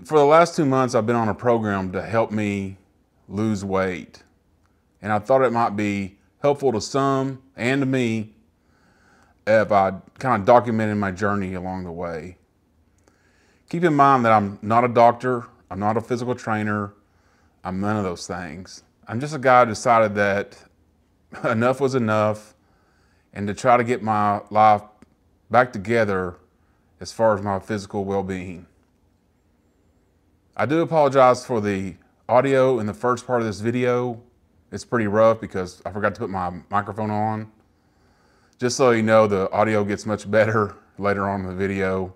For the last 2 months, I've been on a program to help me lose weight. And I thought it might be helpful to some and to me if I kind of documented my journey along the way. Keep in mind that I'm not a doctor, I'm not a physical trainer, I'm none of those things. I'm just a guy who decided that enough was enough and to try to get my life back together as far as my physical well-being. I do apologize for the audio in the first part of this video. It's pretty rough because I forgot to put my microphone on. Just so you know, the audio gets much better later on in the video.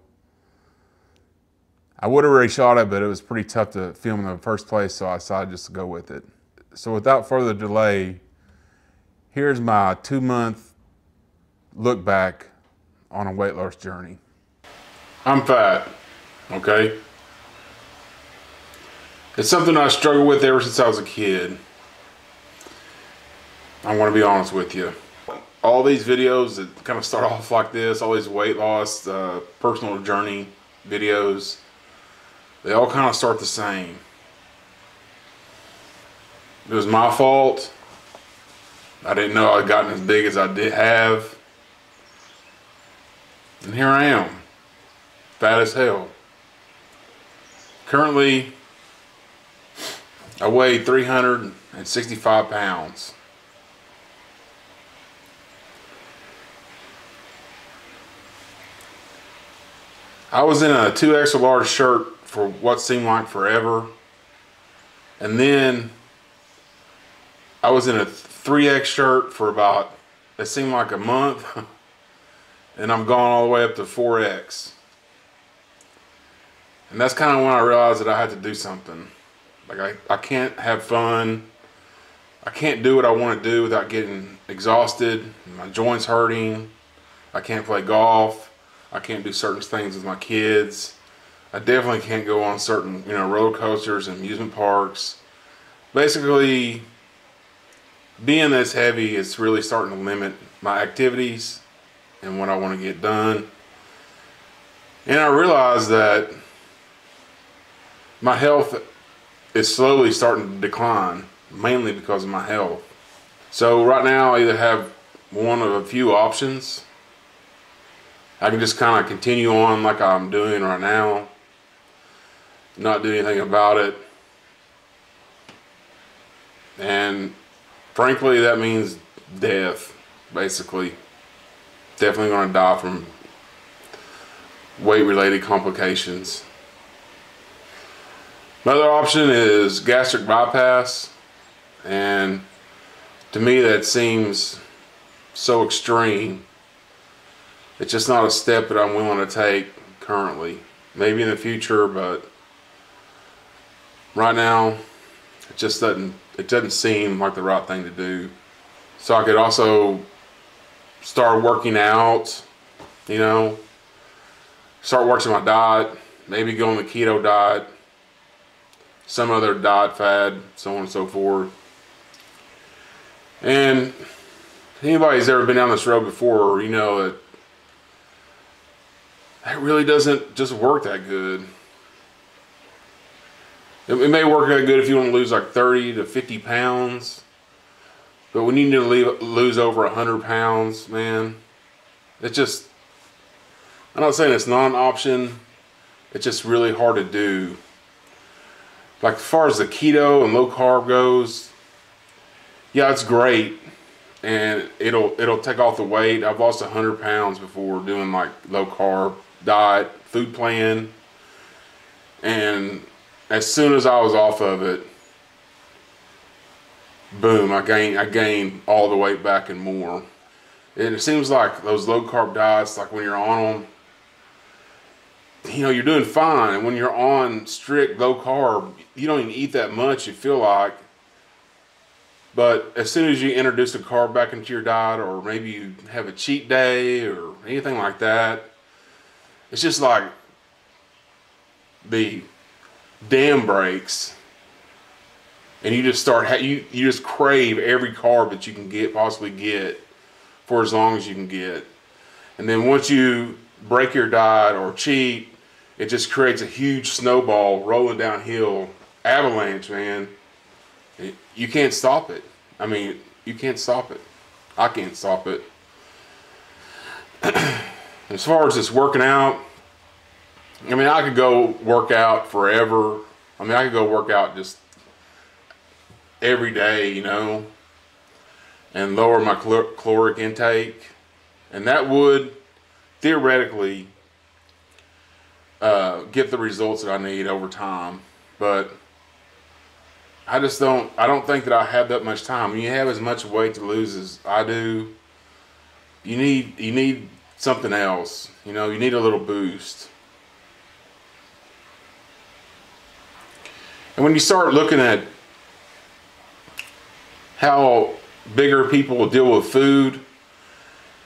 I would have already shot it, but it was pretty tough to film in the first place, so I decided just to go with it. So without further delay, here's my 2-month look back on a weight loss journey. I'm fat, okay? It's something I struggled with ever since I was a kid. I want to be honest with you. All these videos that kind of start off like this, all these weight loss, personal journey videos, they all kind of start the same. It was my fault. I didn't know I'd gotten as big as I did have. And here I am, fat as hell. Currently, I weigh 365 pounds. I was in a 2 extra large shirt for what seemed like forever. And then I was in a 3X shirt for about, it seemed like a month. And I'm gone all the way up to 4X. And that's kind of when I realized that I had to do something. Like I can't have fun. I can't do what I want to do without getting exhausted, my joints hurting. I can't play golf. I can't do certain things with my kids. I definitely can't go on certain, roller coasters and amusement parks. Basically, being this heavy is really starting to limit my activities and what I want to get done. And I realized that my health is slowly starting to decline, mainly because of my health. So right now I either have one of a few options. I can just kind of continue on like I'm doing right now, not do anything about it. And frankly, that means death, basically. Definitely going to die from weight-related complications. Another option is gastric bypass, and to me that seems so extreme. It's just not a step that I'm willing to take currently. Maybe in the future, but right now it just doesn't seem like the right thing to do. So I could also start working out, start watching my diet, maybe go on the keto diet, some other diet fad, so on and so forth. And if anybody's ever been down this road before, you know that really doesn't just work that good. It may work that good if you want to lose like 30 to 50 pounds, but when you need to lose over 100 pounds, man, it's just, I'm not saying it's not an option, it's just really hard to do. Like as far as the keto and low carb goes, yeah, it's great, and it'll take off the weight. I've lost 100 pounds before doing like low carb diet, food plan, and as soon as I was off of it, boom, I gained all the weight back and more. And it seems like those low carb diets, like when you're on them, you're doing fine. And when you're on strict low carb, you don't even eat that much, you feel like. But as soon as you introduce a carb back into your diet, or maybe you have a cheat day or anything like that, it's just like the dam breaks, and you just start you just crave every carb that you can possibly get for as long as you can get. And then once you break your diet or cheat, it just creates a huge snowball rolling downhill, avalanche, man. You can't stop it. I mean, you can't stop it. I can't stop it. As far as just working out, I mean, I could go work out forever. I mean, I could go work out just every day, you know, and lower my caloric intake. And that would theoretically get the results that I need over time. But I don't think that I have that much time. When you have as much weight to lose as I do, you need something else. You know, you need a little boost. And when you start looking at how bigger people will deal with food,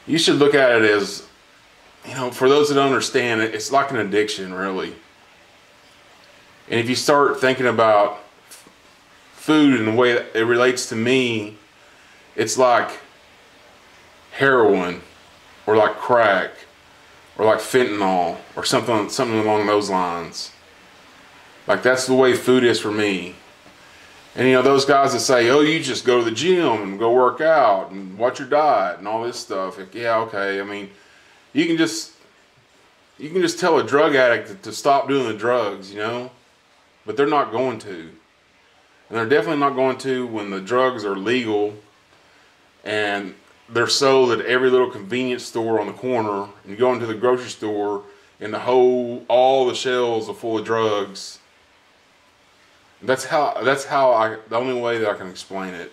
you should look at it as, you know, for those that don't understand it, it's like an addiction, really. And if you start thinking about food and the way that it relates to me, it's like heroin, or like crack, or like fentanyl, or something along those lines. Like, that's the way food is for me. And you know, those guys that say, oh, you just go to the gym and go work out and watch your diet and all this stuff. Like, yeah, okay. I mean, you can just tell a drug addict to stop doing the drugs, you know, but they're not going to. And they're definitely not going to when the drugs are legal and they're sold at every little convenience store on the corner. And you go into the grocery store and all the shelves are full of drugs. That's the only way that I can explain it.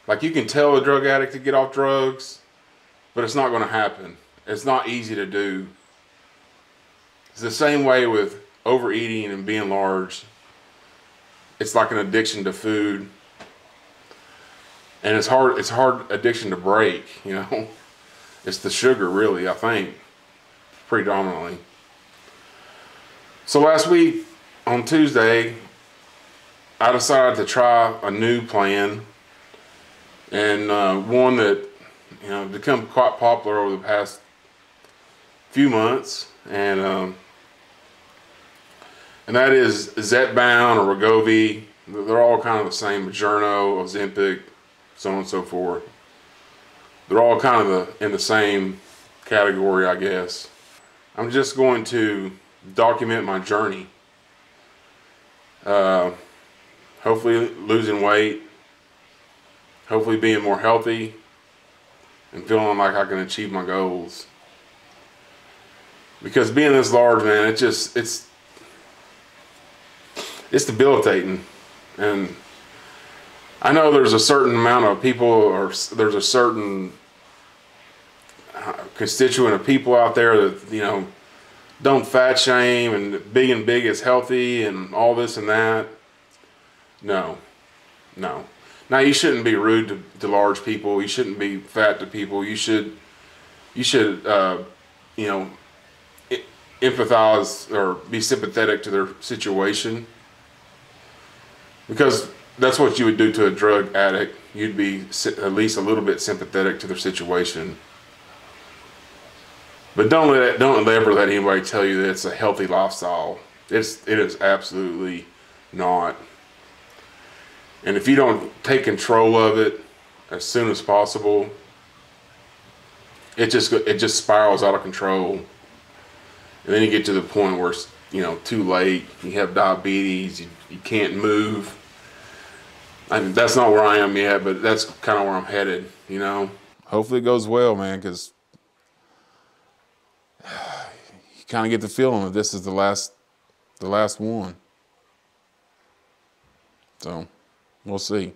Like, you can tell a drug addict to get off drugs, but it's not going to happen. It's not easy to do. It's the same way with overeating and being large. It's like an addiction to food. And it's hard addiction to break, you know. It's the sugar, really, I think, predominantly. So last week on Tuesday, I decided to try a new plan, and one that, you know, become quite popular over the past few months, and that is Zepbound or Wegovy. They're all kind of the same. Mounjaro, Ozempic, so on and so forth. They're all kind of in the same category, I guess. I'm just going to document my journey. Hopefully losing weight, hopefully being more healthy, and feeling like I can achieve my goals. Because being this large, man, it's debilitating. And I know there's a certain amount of people, or there's a certain constituent of people out there that, you know, don't fat shame and being big is healthy and all this and that. No. Now, you shouldn't be rude to large people. You shouldn't be fat to people. You should you know, empathize or be sympathetic to their situation, because that's what you would do to a drug addict. You'd be at least a little bit sympathetic to their situation. But don't ever let anybody tell you that it's a healthy lifestyle. It is absolutely not. And if you don't take control of it as soon as possible, it just spirals out of control. And then you get to the point where it's, you know, too late. You have diabetes. You can't move. I mean, that's not where I am yet, but that's kind of where I'm headed. You know. Hopefully it goes well, man, because you kind of get the feeling that this is the last one. So we'll see.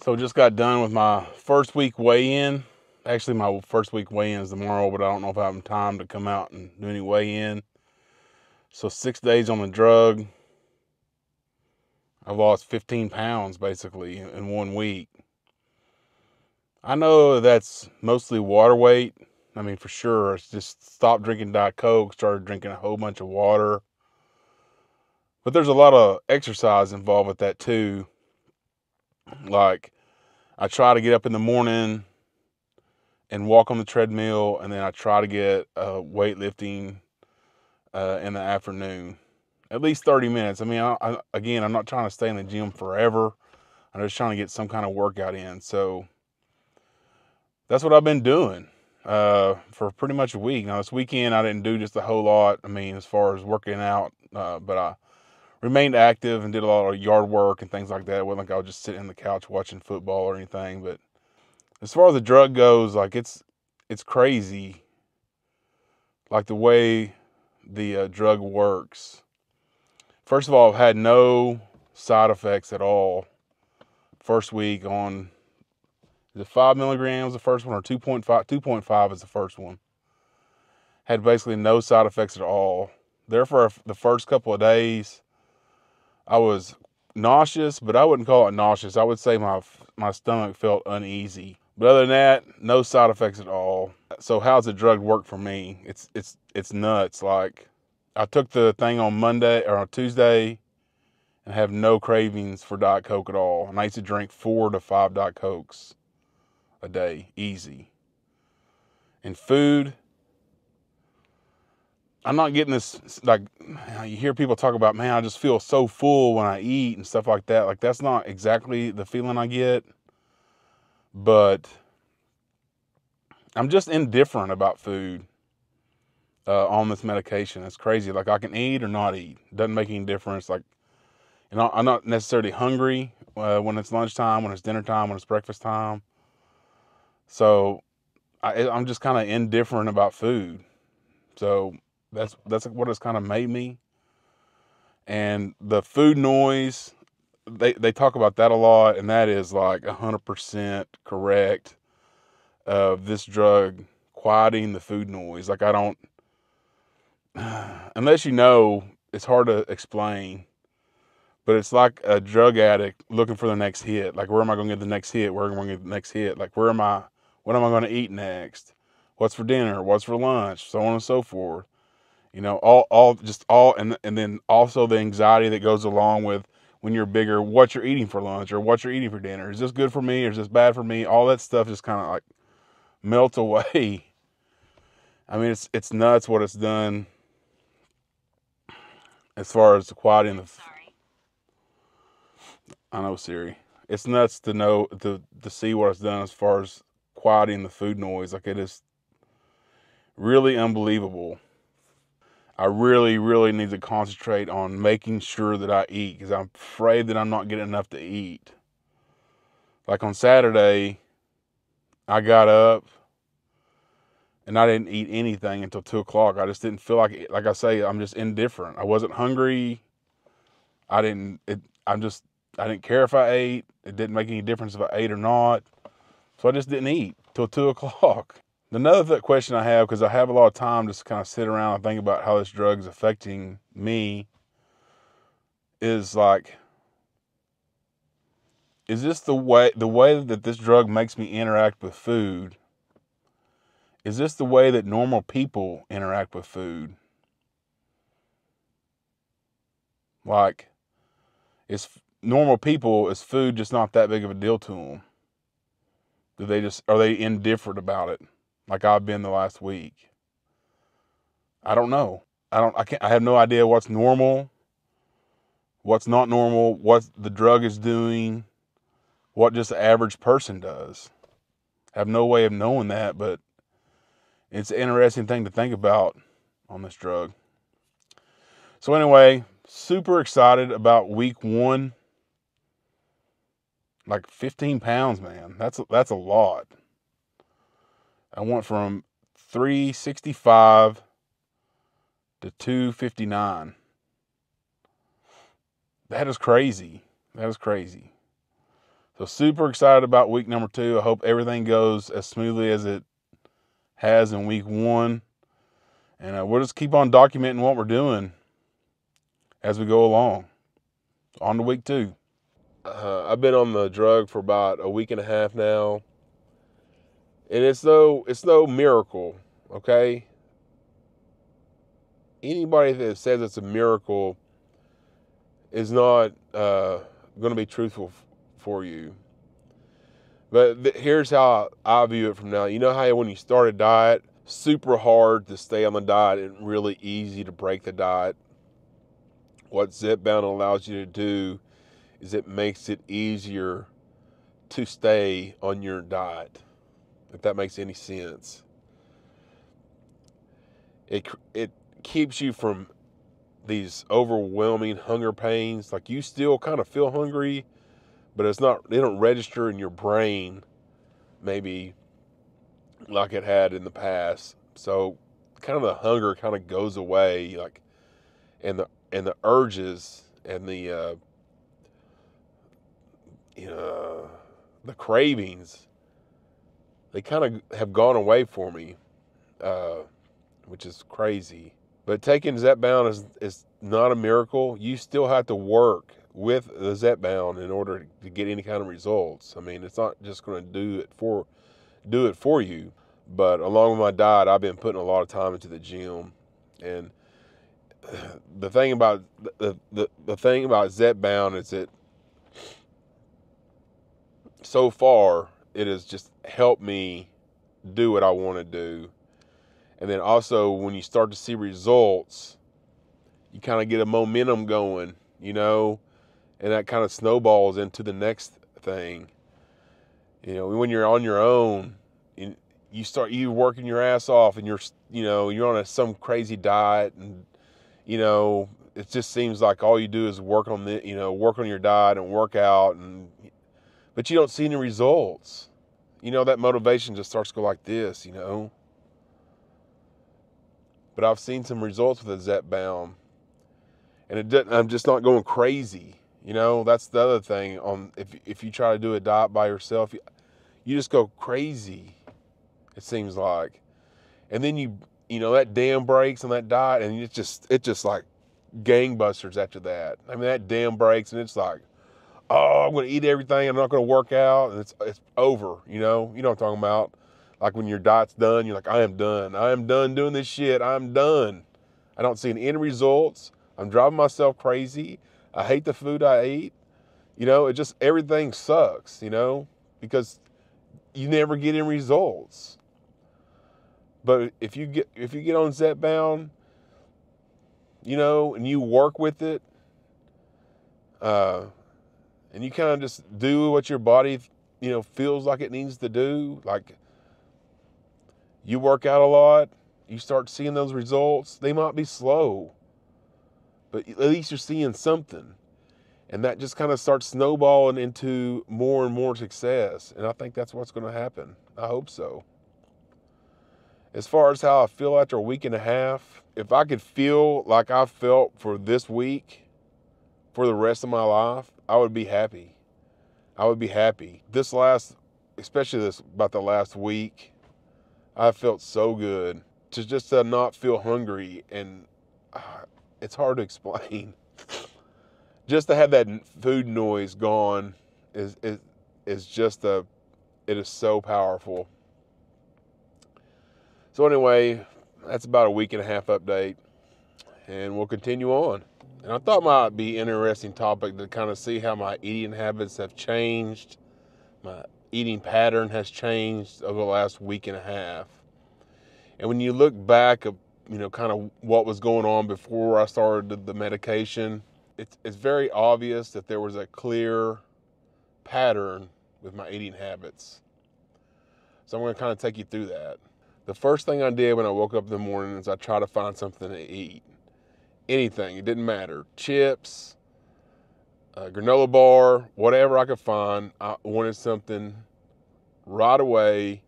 So just got done with my first week weigh-in. Actually, my first week weigh-in is tomorrow, but I don't know if I have time to come out and do any weigh-in. So 6 days on the drug. I've lost 15 pounds basically in 1 week. I know that's mostly water weight. I mean, for sure. It's just stopped drinking Diet Coke, started drinking a whole bunch of water. But there's a lot of exercise involved with that too. Like, I try to get up in the morning and walk on the treadmill, and then I try to get weightlifting in the afternoon. At least 30 minutes. I mean, again, I'm not trying to stay in the gym forever. I'm just trying to get some kind of workout in. So that's what I've been doing for pretty much a week. Now, this weekend, I didn't do just a whole lot. I mean, as far as working out, but I remained active and did a lot of yard work and things like that. It wasn't like I was just sitting on the couch watching football or anything. But as far as the drug goes, like it's crazy, like the way the drug works. First of all, I've had no side effects at all. First week on, is it 5 milligrams the first one, or 2.5? 2.5 is the first one. Had basically no side effects at all. Therefore, the first couple of days, I was nauseous, but I wouldn't call it nauseous. I would say my stomach felt uneasy. But other than that, no side effects at all. So how's the drug work for me? It's nuts. Like, I took the thing on Monday or on Tuesday and have no cravings for Diet Coke at all. And I used to drink 4 to 5 Diet Cokes a day, easy. And food, I'm not getting this, like, you hear people talk about, man, I just feel so full when I eat and stuff like that. Like, that's not exactly the feeling I get. But I'm just indifferent about food on this medication. It's crazy. Like, I can eat or not eat. It doesn't make any difference. Like, you know, I'm not necessarily hungry when it's lunchtime, when it's dinner time, when it's breakfast time. So I'm just kind of indifferent about food. So that's what it's kind of made me. And the food noise, they talk about that a lot, and that is like 100% correct. This drug quieting the food noise. Like, I don't, unless you know, it's hard to explain. But it's like a drug addict looking for the next hit. Like, where am I going to get the next hit? Where am I going to get the next hit? Like, what am I going to eat next? What's for dinner? What's for lunch? So on and so forth. You know, and then also the anxiety that goes along with when you're bigger, what you're eating for lunch or what you're eating for dinner. Is this good for me or is this bad for me? All that stuff just kind of like melts away. I mean, it's nuts what it's done as far as the quieting the. I know, Siri. It's nuts to know to see what it's done as far as quieting the food noise. Like, it is really unbelievable. I really, really need to concentrate on making sure that I eat, because I'm afraid that I'm not getting enough to eat. Like, on Saturday, I got up and I didn't eat anything until 2 o'clock. I just didn't feel like I say, I'm just indifferent. I wasn't hungry. I didn't care if I ate. It didn't make any difference if I ate or not. So I just didn't eat till 2 o'clock. Another question I have, because I have a lot of time just to kind of sit around and think about how this drug is affecting me, is like, is this the way that this drug makes me interact with food? Is this the way that normal people interact with food? Like, normal people, is food just not that big of a deal to them? Are they indifferent about it? Like I've been the last week. I don't know. I have no idea what's normal, what's not normal, what the drug is doing, what just the average person does. I have no way of knowing that, but it's an interesting thing to think about on this drug. So anyway, super excited about week 1. Like 15 pounds, man. That's a lot. I went from 365 to 259. That is crazy. That is crazy. So super excited about week number 2. I hope everything goes as smoothly as it has in week 1. And we'll just keep on documenting what we're doing as we go along. On to week 2. I've been on the drug for about a week and a half now. And it's no miracle, okay? Anybody that says it's a miracle is not going to be truthful for you. But here's how I view it from now. You know how when you start a diet, super hard to stay on the diet and really easy to break the diet. What Zepbound allows you to do is it makes it easier to stay on your diet, if that makes any sense. It keeps you from these overwhelming hunger pains. Like, you still kind of feel hungry, but they don't register in your brain maybe like it had in the past. So kind of the hunger kind of goes away, like, and the urges and the the cravings, they kind of have gone away for me, which is crazy. But taking Zepbound is not a miracle. You still have to work with the Zepbound in order to get any kind of results. I mean, it's not just going to do it for you. But along with my diet, I've been putting a lot of time into the gym, and the thing about the thing about Zepbound is that so far it has just helped me do what I want to do. And then also, when you start to see results, you kind of get a momentum going, and that kind of snowballs into the next thing. When you're on your own, you working your ass off, and you're on some crazy diet, and it just seems like all you do is work on your diet and work out, but you don't see any results. That motivation just starts to go like this, But I've seen some results with the Zepbound, and I'm just not going crazy. That's the other thing. If you try to do a diet by yourself, you just go crazy, it seems like. And then that dam breaks on that diet, and it's just like gangbusters after that. I mean, that dam breaks, and it's like, oh, I'm going to eat everything. I'm not going to work out, and it's over. You know what I'm talking about? Like, when your diet's done, you're like, I am done. I am done doing this shit. I'm done. I don't see any results. I'm driving myself crazy. I hate the food I eat. Everything sucks, because you never get any results. But if you get on Zepbound, and you work with it, and you kind of just do what your body, feels like it needs to do. Like, you work out a lot, you start seeing those results. They might be slow, but at least you're seeing something. And that just kind of starts snowballing into more and more success. And I think that's what's going to happen. I hope so. As far as how I feel after a week and a half, if I could feel like I felt for this week, for the rest of my life, I would be happy. I would be happy. Especially about the last week, I felt so good to not feel hungry, and it's hard to explain. Just to have that food noise gone is it is so powerful. So anyway, that's about a week and a half update, and we'll continue on. And I thought it might be an interesting topic to kind of see how my eating habits have changed. My eating pattern has changed over the last week and a half. And when you look back of, kind of what was going on before I started the medication, it's very obvious that there was a clear pattern with my eating habits. So I'm going to kind of take you through that. The first thing I did when I woke up in the morning is I tried to find something to eat. Anything, it didn't matter. Chips, granola bar, whatever I could find. I wanted something right away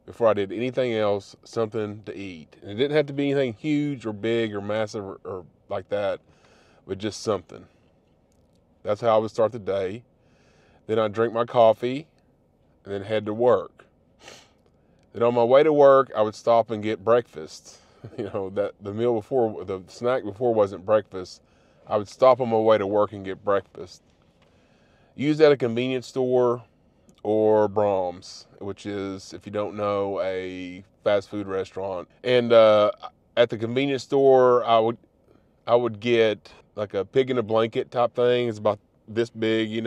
before I did anything else, something to eat. And it didn't have to be anything huge or big or massive or like that, but just something. That's how I would start the day. Then I'd drink my coffee and then head to work. Then on my way to work, I would stop and get breakfast. That the snack before wasn't breakfast. I would stop on my way to work and get breakfast. Usually at a convenience store or Brahms, which is, if you don't know, a fast food restaurant. And at the convenience store, I would get like a pig in a blanket type thing. It's about this big, it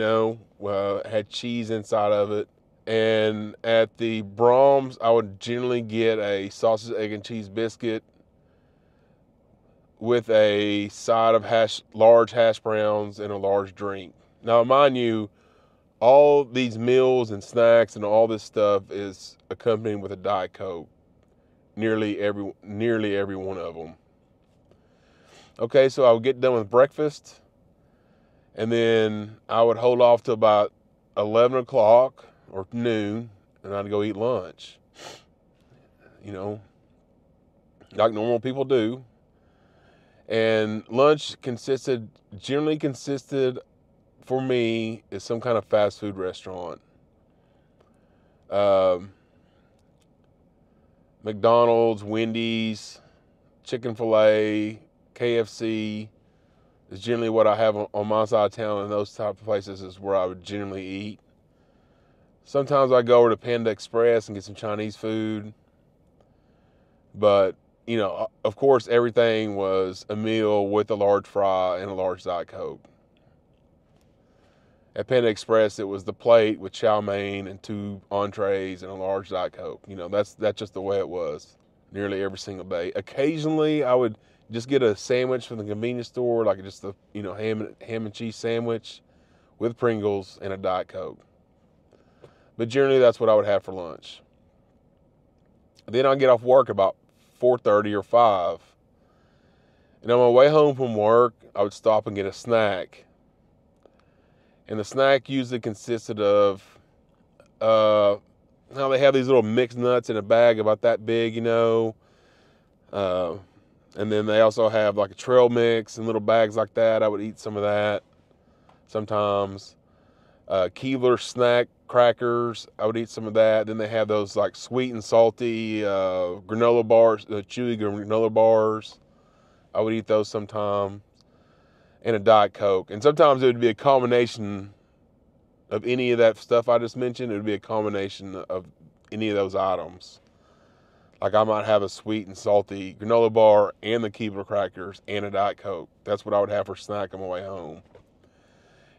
had cheese inside of it. And at the Brahms, I would generally get a sausage, egg, and cheese biscuit with a side of large hash browns and a large drink. Now, mind you, all these meals and snacks and all this stuff is accompanied with a Diet Coke. Nearly every one of them. Okay, so I would get done with breakfast, and then I would hold off till about 11 o'clock or noon, and I'd go eat lunch. You know, like normal people do. And lunch generally consisted for me is some kind of fast food restaurant. McDonald's, Wendy's, Chick-fil-A, KFC is generally what I have on my side of town, and those type of places is where I would generally eat. Sometimes I go over to Panda Express and get some Chinese food. But, you know, of course, everything was a meal with a large fry and a large Diet Coke. At Panda Express, it was the plate with chow mein and 2 entrees and a large Diet Coke. You know, that's just the way it was nearly every single day. Occasionally, I would just get a sandwich from the convenience store, like just a, you know, ham and cheese sandwich with Pringles and a Diet Coke. But generally, that's what I would have for lunch. Then I'd get off work about 4:30 or 5. And on my way home from work, I would stop and get a snack. And the snack usually consisted of, now they have these little mixed nuts in a bag about that big, you know. And then they also have like a trail mix in little bags like that. I would eat some of that sometimes. Keebler snack crackers, I would eat some of that. Then they have those like sweet and salty granola bars, chewy granola bars. I would eat those sometimes. And a Diet Coke. And sometimes it would be a combination of any of that stuff I just mentioned. It would be a combination of any of those items. Like I might have a sweet and salty granola bar and the Keebler crackers and a Diet Coke. That's what I would have for snack on my way home.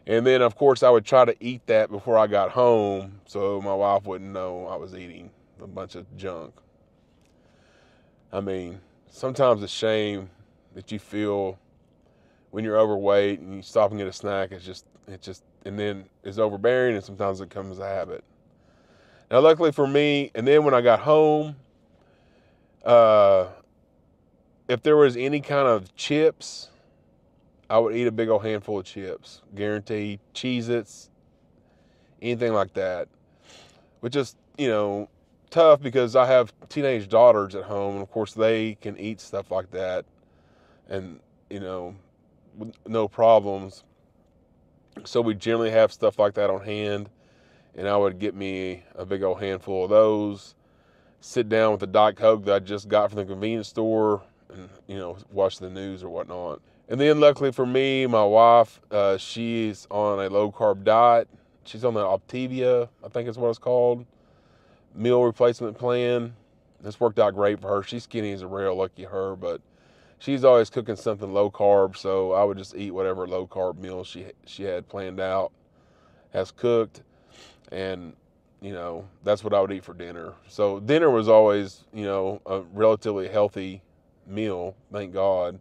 And then, of course, I would try to eat that before I got home so my wife wouldn't know I was eating a bunch of junk. I mean, sometimes the shame that you feel when you're overweight and you stop and get a snack, and then it's overbearing, and sometimes it becomes a habit. Now, luckily for me, and then when I got home, if there was any kind of chips, I would eat a big old handful of chips, guaranteed. Cheez-Its, anything like that. Which is, you know, tough because I have teenage daughters at home, and of course they can eat stuff like that, and, you know, with no problems. So we generally have stuff like that on hand, and I would get me a big old handful of those, sit down with the Diet Coke that I just got from the convenience store, and, you know, watch the news or whatnot. And then luckily for me, my wife, she's on a low carb diet. She's on the Optavia, I think is what it's called, meal replacement plan. This worked out great for her. She's skinny as a rail, lucky her, but she's always cooking something low carb, so I would just eat whatever low carb meal she had planned out, has cooked, and, you know, that's what I would eat for dinner. So dinner was always, you know, a relatively healthy meal, thank God.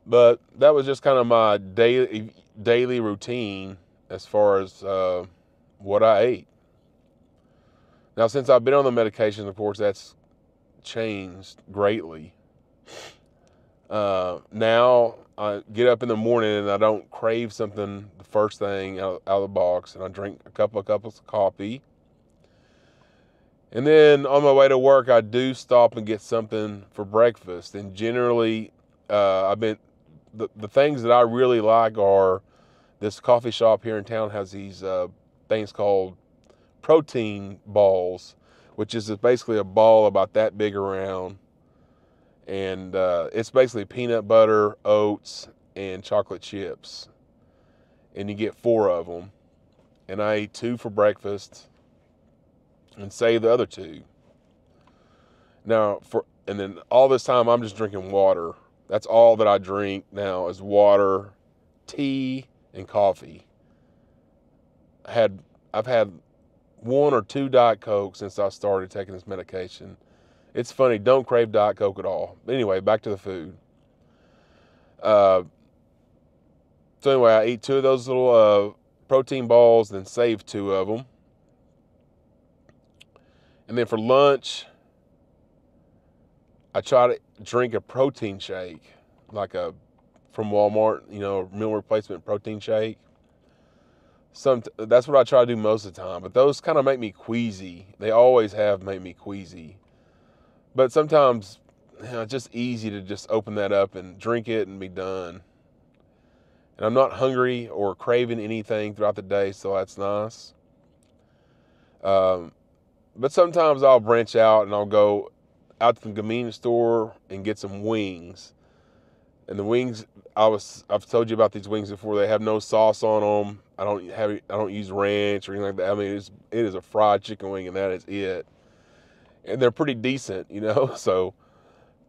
But that was just kind of my daily routine as far as what I ate. Now, since I've been on the medication, of course, that's changed greatly. Now I get up in the morning and I don't crave something the first thing out of the box, and I drink a couple of cups of coffee. And then on my way to work, I do stop and get something for breakfast. And generally, the things that I really like are, this coffee shop here in town has these things called protein balls, which is basically a ball about that big around. And it's basically peanut butter, oats, and chocolate chips. And you get 4 of them. And I ate 2 for breakfast and save the other 2. Now, and then all this time I'm just drinking water. That's all that I drink now is water, tea, and coffee. I had I've had 1 or 2 Diet Coke since I started taking this medication. It's funny, don't crave Diet Coke at all. But anyway, back to the food. So anyway, I eat 2 of those little protein balls, then save 2 of them. And then for lunch, I try to drink a protein shake, like from Walmart, meal replacement protein shake. That's what I try to do most of the time, but those kind of make me queasy. They always have made me queasy. But sometimes, it's just easy to just open that up and drink it and be done. And I'm not hungry or craving anything throughout the day, so that's nice. But sometimes I'll branch out and I'll go out to the convenience store and get some wings. And the wings, I've told you about these wings before. They have no sauce on them. I don't use ranch or anything like that. I mean, it is a fried chicken wing, and that is it. And they're pretty decent, So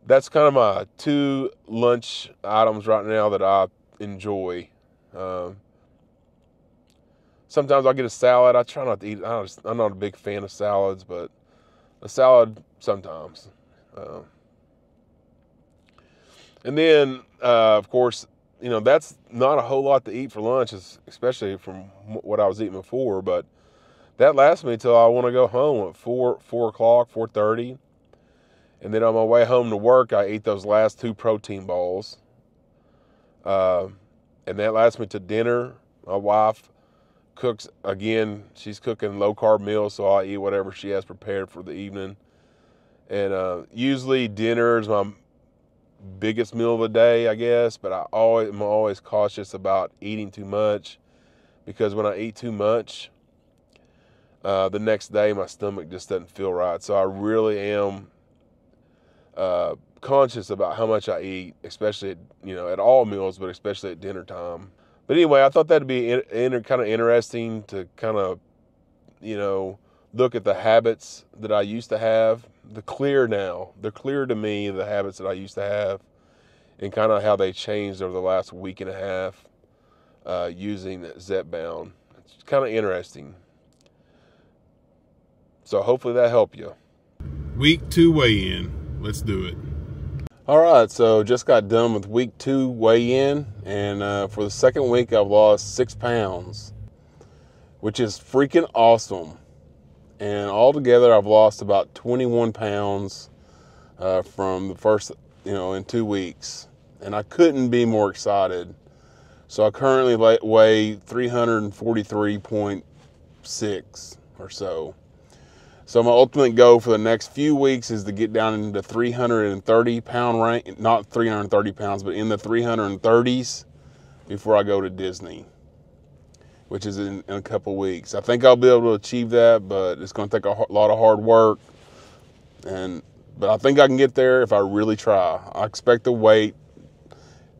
that's kind of my 2 lunch items right now that I enjoy. Sometimes I'll get a salad. I try not to eat. I'm not a big fan of salads, but a salad sometimes. And then, of course, that's not a whole lot to eat for lunch, especially from what I was eating before. But that lasts me until I want to go home at 4 o'clock, 4:30. And then on my way home to work, I eat those last 2 protein balls. And that lasts me to dinner. My wife cooks, again, she's cooking low-carb meals, so I eat whatever she has prepared for the evening. And usually dinner is my biggest meal of the day, I guess, but I'm always cautious about eating too much, because when I eat too much, the next day my stomach just doesn't feel right. So I really am conscious about how much I eat, especially at all meals, but especially at dinner time. But anyway, I thought that'd be kind of interesting to kind of look at the habits that I used to have. They're clear to me, the habits that I used to have, and kind of how they changed over the last week and a half using Zepbound. It's kind of interesting. So hopefully that helped you. Week 2 weigh-in. Let's do it. All right, so just got done with week 2 weigh-in, and for the second week I've lost 6 pounds, which is freaking awesome. And altogether I've lost about 21 pounds from the first, in 2 weeks. And I couldn't be more excited. So I currently weigh 343.6 or so. So my ultimate goal for the next few weeks is to get down into 330 pound range, not 330 pounds, but in the 330s before I go to Disney, which is in a couple weeks. I think I'll be able to achieve that, but it's going to take a lot of hard work. But I think I can get there if I really try. I expect the weight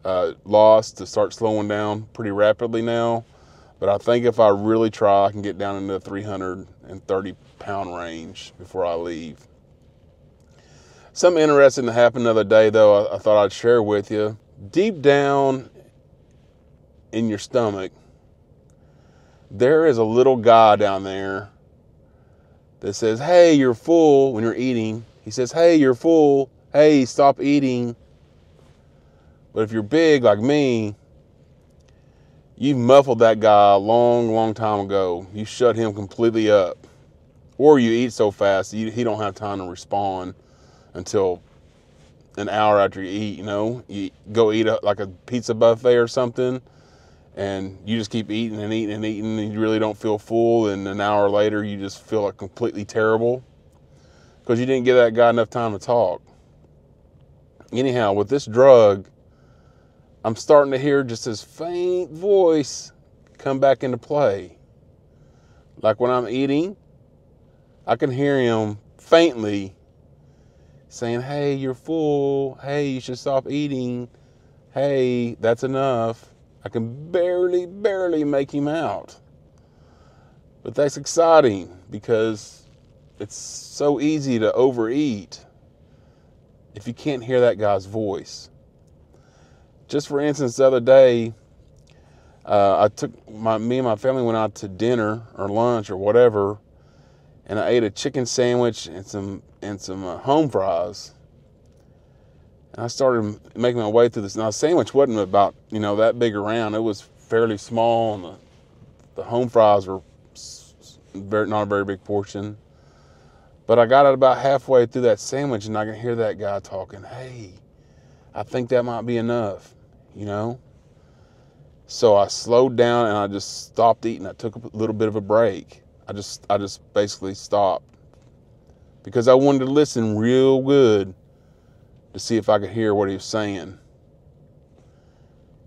loss to start slowing down pretty rapidly now. But I think if I really try, I can get down into the 330 pound range before I leave. Something interesting that happened the other day, though, I thought I'd share with you. Deep down in your stomach, there is a little guy down there that says, "Hey, you're full," when you're eating. He says, "Hey, you're full. Hey, stop eating." But if you're big like me, you've muffled that guy a long, long time ago. You shut him completely up. Or you eat so fast, he don't have time to respond until an hour after you eat, You go eat like a pizza buffet or something, and you just keep eating and eating and eating, and you really don't feel full, and an hour later you just feel like completely terrible because you didn't give that guy enough time to talk. Anyhow, with this drug, I'm starting to hear just this faint voice come back into play. Like when I'm eating, I can hear him faintly saying, "Hey, you're full. Hey, you should stop eating. Hey, that's enough." I can barely make him out. But that's exciting because it's so easy to overeat if you can't hear that guy's voice. Just for instance, the other day, Me and my family went out to dinner or lunch or whatever, and I ate a chicken sandwich and some home fries. And I started making my way through this. Now, the sandwich wasn't about, that big around. It was fairly small, and the home fries were not a very big portion. But I got it about halfway through that sandwich, and I can hear that guy talking, "Hey, I think that might be enough," So I slowed down and I just stopped eating. I took a little bit of a break. I just basically stopped because I wanted to listen real good to see if I could hear what he was saying.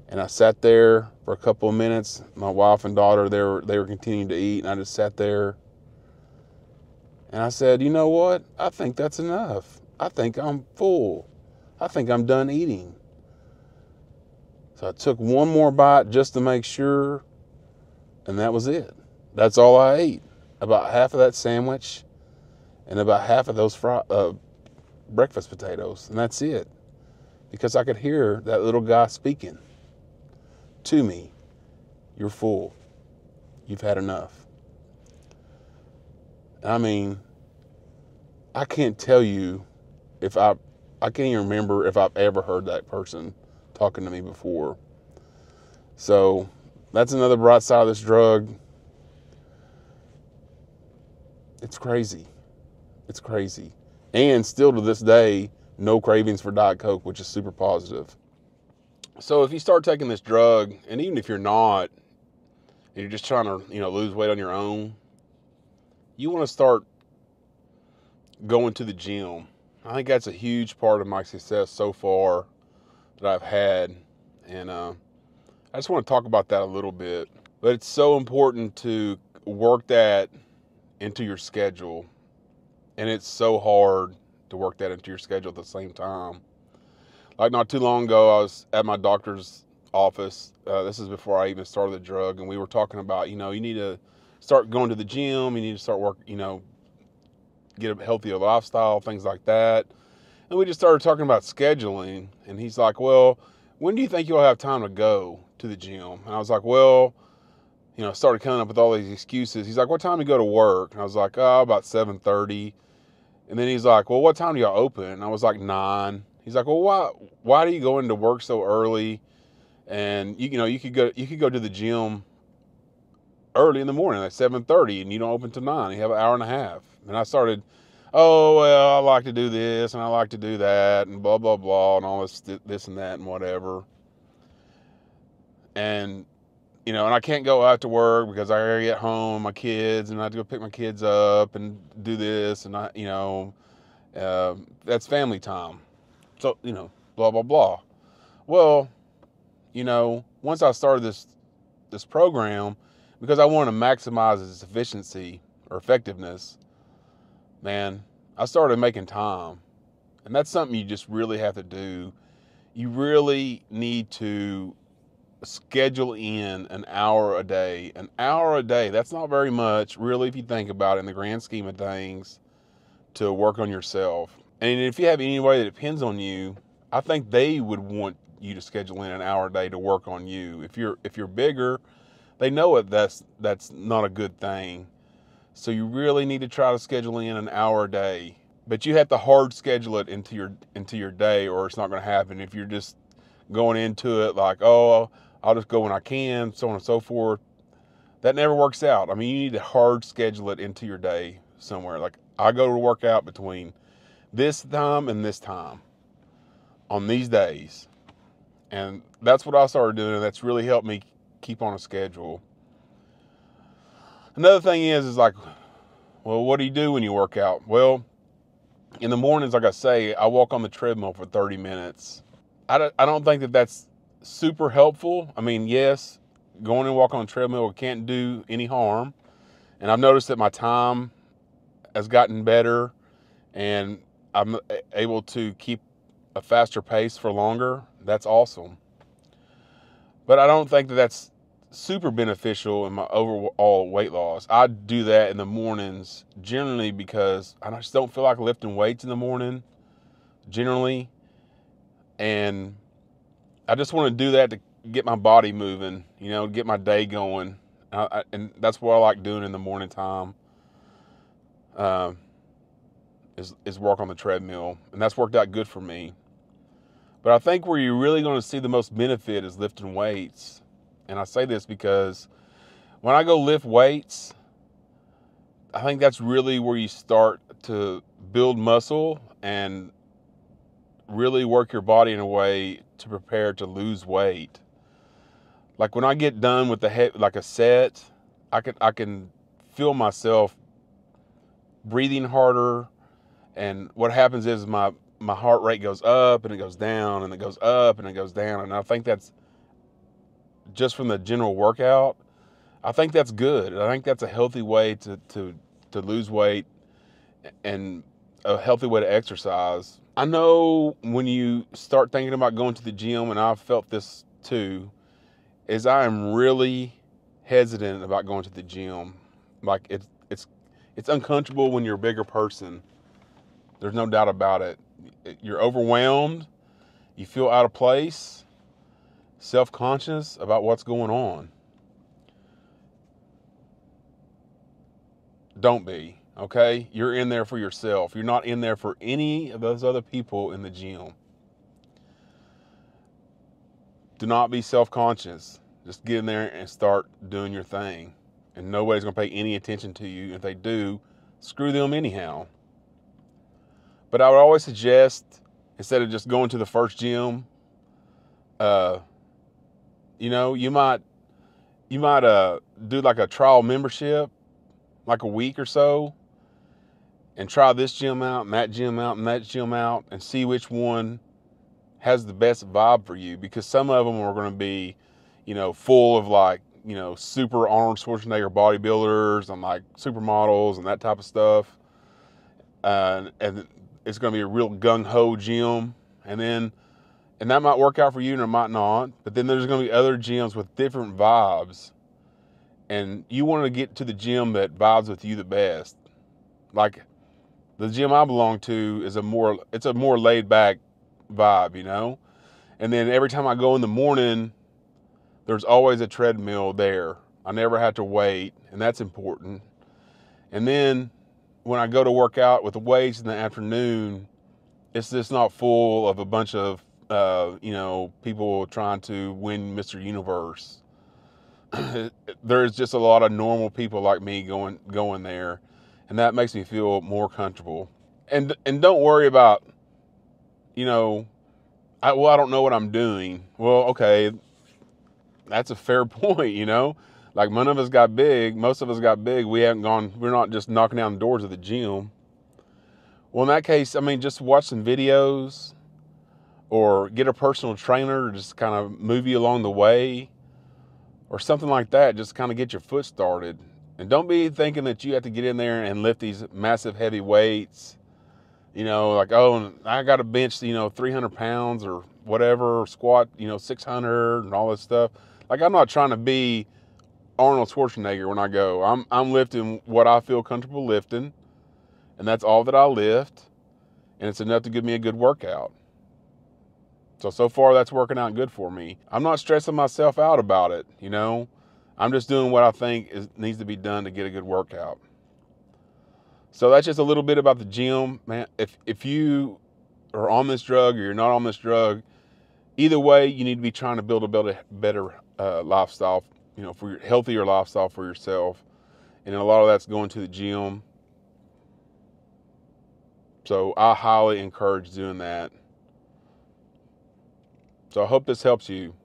And I sat there for a couple of minutes. My wife and daughter, they were continuing to eat, and I just sat there. And I said, "You know what? I think that's enough. I think I'm full. I think I'm done eating." So I took one more bite just to make sure, and that was it. That's all I ate. About half of that sandwich and about half of those breakfast potatoes, and that's it. Because I could hear that little guy speaking to me. "You're full. You've had enough." I mean, I can't tell you I can't even remember if I've ever heard that person talking to me before. So that's another bright side of this drug. It's crazy. It's crazy. And still to this day, no cravings for Diet Coke, which is super positive. So if you start taking this drug, and even if you're not, and you're just trying to, lose weight on your own, you want to start going to the gym. I think that's a huge part of my success so far that I've had. And I just want to talk about that a little bit. But it's so important to work that into your schedule. And it's so hard to work that into your schedule at the same time. Like not too long ago, I was at my doctor's office. This is before I even started the drug. And we were talking about, you need to start going to the gym. You need to start get a healthier lifestyle, things like that. And we just started talking about scheduling. And he's like, "Well, when do you think you'll have time to go to the gym?" And I was like, "Well," started coming up with all these excuses. He's like, "What time do you go to work?" And I was like, "Oh, about 7:30. And then he's like, "Well, what time do y'all open?" And I was like, 9. He's like, "Well, why do you go into work so early? And you could go to the gym early in the morning, like 7:30, and you don't open till 9. You have an hour and a half." And I started, "Oh, well, I like to do this and I like to do that and blah, blah, blah, and all this and that and whatever. And, and I can't go after work because I gotta get home with my kids and I have to go pick my kids up and do this. And that's family time. So, blah, blah, blah." Well, once I started this program, because I wanted to maximize its efficiency or effectiveness, man, I started making time. And that's something you just really have to do. You really need to schedule in an hour a day. An hour a day, that's not very much, really, if you think about it in the grand scheme of things, to work on yourself. And if you have anybody that depends on you, I think they would want you to schedule in an hour a day to work on you. If you're bigger, they know that's not a good thing. So you really need to try to schedule in an hour a day. But you have to hard schedule it into your day, or it's not going to happen. If you're just going into it like, "Oh, I'll just go when I can," so on and so forth, that never works out. I mean, you need to hard schedule it into your day somewhere. Like, I go to work out between this time and this time on these days. And that's what I started doing, and that's really helped me keep on a schedule. Another thing is like, well, what do you do when you work out? Well, in the mornings, like I say, I walk on the treadmill for 30 minutes. I don't think that that's super helpful. I mean, yes, going and walking on the treadmill can't do any harm. And I've noticed that my time has gotten better and I'm able to keep a faster pace for longer. That's awesome. But I don't think that that's super beneficial in my overall weight loss. I do that in the mornings generally because I just don't feel like lifting weights in the morning generally. And I just want to do that to get my body moving, you know, get my day going. And that's what I like doing in the morning time, is work on the treadmill. And that's worked out good for me. But I think where you're really going to see the most benefit is lifting weights. And I say this because when I go lift weights, I think that's really where you start to build muscle and really work your body in a way to prepare to lose weight. Like when I get done with like a set, I can feel myself breathing harder, and what happens is my heart rate goes up and it goes down and it goes up and it goes down, and I think that's just from the general workout. I think that's good. I think that's a healthy way to lose weight and a healthy way to exercise. I know when you start thinking about going to the gym, and I've felt this too, is I am really hesitant about going to the gym. Like it's uncomfortable when you're a bigger person. There's no doubt about it. You're overwhelmed. You feel out of place, self-conscious about what's going on. Don't be, okay? You're in there for yourself. You're not in there for any of those other people in the gym. Do not be self-conscious. Just get in there and start doing your thing. And nobody's going to pay any attention to you. If they do, screw them anyhow. But I would always suggest, instead of just going to the first gym, you know, you might do like a trial membership, like a week or so, and try this gym out and that gym out and that gym out, and see which one has the best vibe for you. Because some of them are going to be, you know, full of like, you know, super Arnold Schwarzenegger bodybuilders and like supermodels and that type of stuff. And it's going to be a real gung-ho gym. And that might work out for you and it might not. But then there's going to be other gyms with different vibes. And you want to get to the gym that vibes with you the best. Like the gym I belong to is a more laid back vibe, you know? And then every time I go in the morning, there's always a treadmill there. I never have to wait, and that's important. And then when I go to work out with the weights in the afternoon, it's just not full of a bunch of, you know, people trying to win Mr. Universe. There's just a lot of normal people like me going there, and that makes me feel more comfortable. And don't worry about, you know, I don't know what I'm doing. Well, okay, that's a fair point, you know? Like most of us got big. We're not just knocking down the doors of the gym. Well, in that case, I mean, just watch some videos or get a personal trainer to just kind of move you along the way or something like that. Just kind of get your foot started. And don't be thinking that you have to get in there and lift these massive heavy weights. You know, like, oh, I got to bench, you know, 300 pounds or whatever, or squat, you know, 600 and all this stuff. Like, I'm not trying to be Arnold Schwarzenegger when I go. I'm lifting what I feel comfortable lifting, and that's all that I lift, and it's enough to give me a good workout. So far that's working out good for me. I'm not stressing myself out about it, you know. I'm just doing what I think needs to be done to get a good workout. So that's just a little bit about the gym, man. If you are on this drug or you're not on this drug, either way, you need to be trying to build a better lifestyle, you know, for your healthier lifestyle for yourself. And a lot of that's going to the gym. So I highly encourage doing that. So I hope this helps you.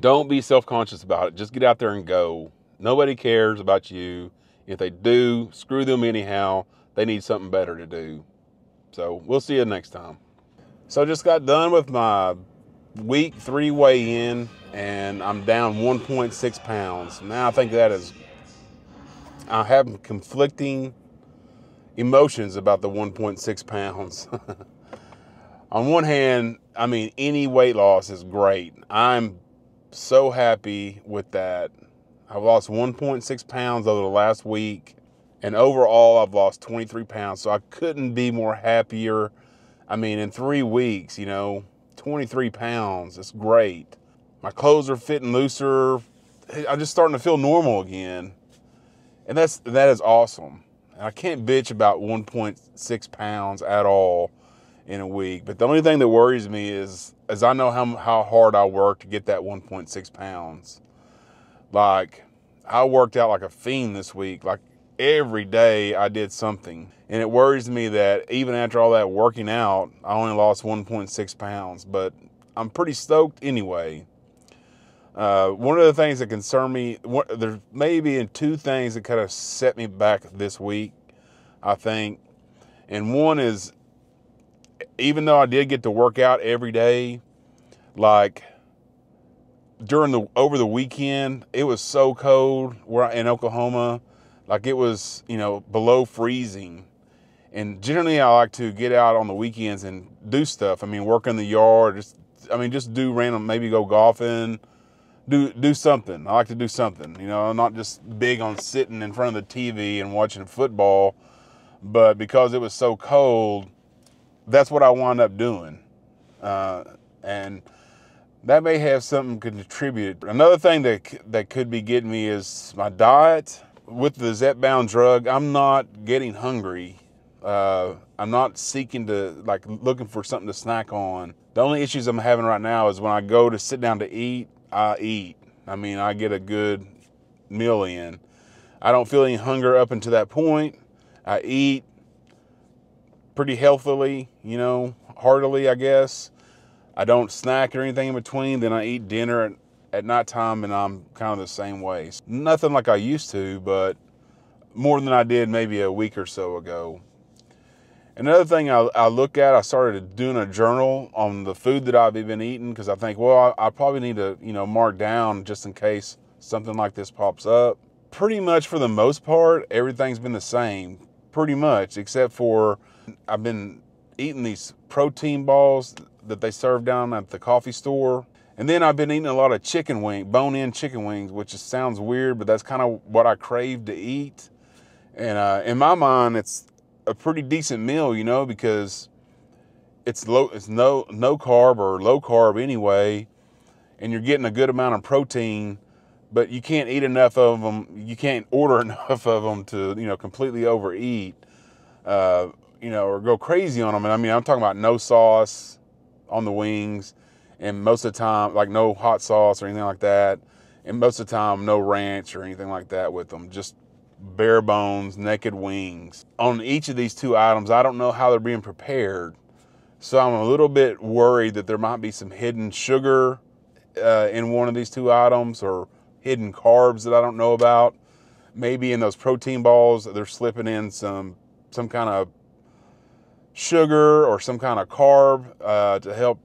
Don't be self-conscious about it. Just get out there and go. Nobody cares about you. If they do, screw them anyhow. They need something better to do. So we'll see you next time. So I just got done with my week 3 weigh-in, and I'm down 1.6 pounds. Now I think I have conflicting emotions about the 1.6 pounds. On one hand, I mean, any weight loss is great. I'm so happy with that. I've lost 1.6 pounds over the last week, and overall I've lost 23 pounds. So I couldn't be more happier. I mean, in 3 weeks, you know, 23 pounds, it's great. My clothes are fitting looser. I'm just starting to feel normal again. And that is awesome. And I can't bitch about 1.6 pounds at all in a week. But the only thing that worries me is I know how hard I work to get that 1.6 pounds. Like, I worked out like a fiend this week. Like, every day I did something. And it worries me that even after all that working out, I only lost 1.6 pounds. But I'm pretty stoked anyway. One of the things that concern me, there's maybe two things that kind of set me back this week, I think. And one is, even though I did get to work out every day, like over the weekend, it was so cold in Oklahoma. Like, it was, below freezing. And generally I like to get out on the weekends and do stuff. I mean, work in the yard, just do random, maybe go golfing. Do something. I like to do something. I'm not just big on sitting in front of the TV and watching football, but because it was so cold, that's what I wound up doing. And that may have something to contribute. Another thing that could be getting me is my diet. With the Zepbound drug, I'm not getting hungry. I'm not seeking to, looking for something to snack on. The only issues I'm having right now is when I go to sit down to eat, I eat. I mean, I get a good meal in. I don't feel any hunger up until that point. I eat pretty healthily, heartily, I guess. I don't snack or anything in between. Then I eat dinner at nighttime, and I'm kind of the same way. Nothing like I used to, but more than I did maybe a week or so ago. Another thing I look at, I started doing a journal on the food that I've been eating, because I think, well, I probably need to, mark down just in case something like this pops up. Pretty much for the most part, everything's been the same, pretty much, except for I've been eating these protein balls that they serve down at the coffee store. And then I've been eating a lot of bone-in chicken wings, which sounds weird, but that's kind of what I crave to eat. And in my mind, it's a pretty decent meal, because it's no carb or low carb anyway, and you're getting a good amount of protein, but you can't eat enough of them. You can't order enough of them to, completely overeat, or go crazy on them. And I mean, I'm talking about no sauce on the wings, and most of the time, like no hot sauce or anything like that. And most of the time, no ranch or anything like that with them. Just bare bones, naked wings. On each of these two items, I don't know how they're being prepared. So I'm a little bit worried that there might be some hidden sugar in one of these two items, or hidden carbs that I don't know about. Maybe in those protein balls, they're slipping in some kind of sugar or some kind of carb to help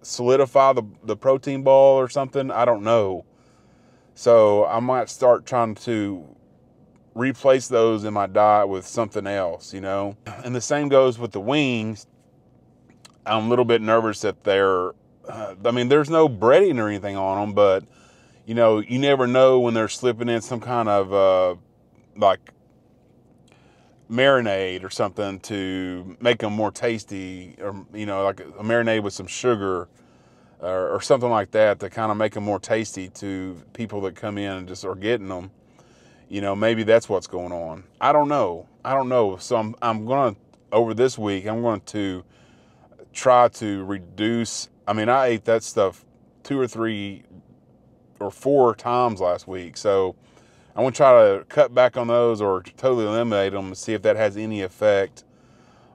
solidify the protein ball or something. I don't know. So I might start trying to replace those in my diet with something else, And the same goes with the wings. I'm a little bit nervous that there's no breading or anything on them, but, you never know when they're slipping in some kind of, marinade or something to make them more tasty, or, like a marinade with some sugar or something like that to kind of make them more tasty to people that come in and just are getting them. Maybe that's what's going on. I don't know. So I'm going to, over this week, I'm going to try to reduce. I mean, I ate that stuff 2 or 3 or 4 times last week. So I'm going to try to cut back on those or totally eliminate them and see if that has any effect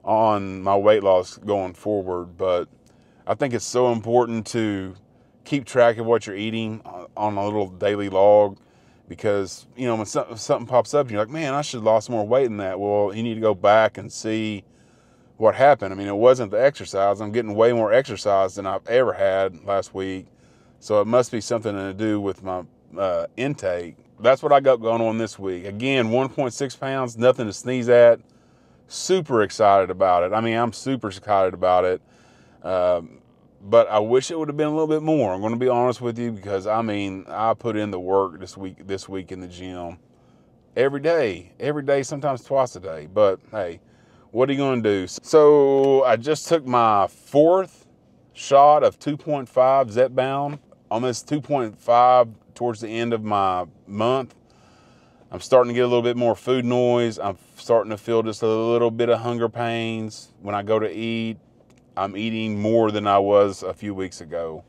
on my weight loss going forward. But I think it's so important to keep track of what you're eating on a little daily log, because, when something pops up, you're like, man, I should have lost more weight than that. Well, you need to go back and see what happened. I mean, it wasn't the exercise. I'm getting way more exercise than I've ever had last week. So it must be something to do with my intake. That's what I got going on this week. Again, 1.6 pounds, nothing to sneeze at. Super excited about it. I mean, I'm super excited about it. But I wish it would have been a little bit more. I'm going to be honest with you, because I put in the work this week in the gym every day, sometimes twice a day. But hey, what are you going to do? So I just took my 4th shot of 2.5 Zepbound. On this 2.5 towards the end of my month, I'm starting to get a little bit more food noise. I'm starting to feel just a little bit of hunger pains. When I go to eat, I'm eating more than I was a few weeks ago.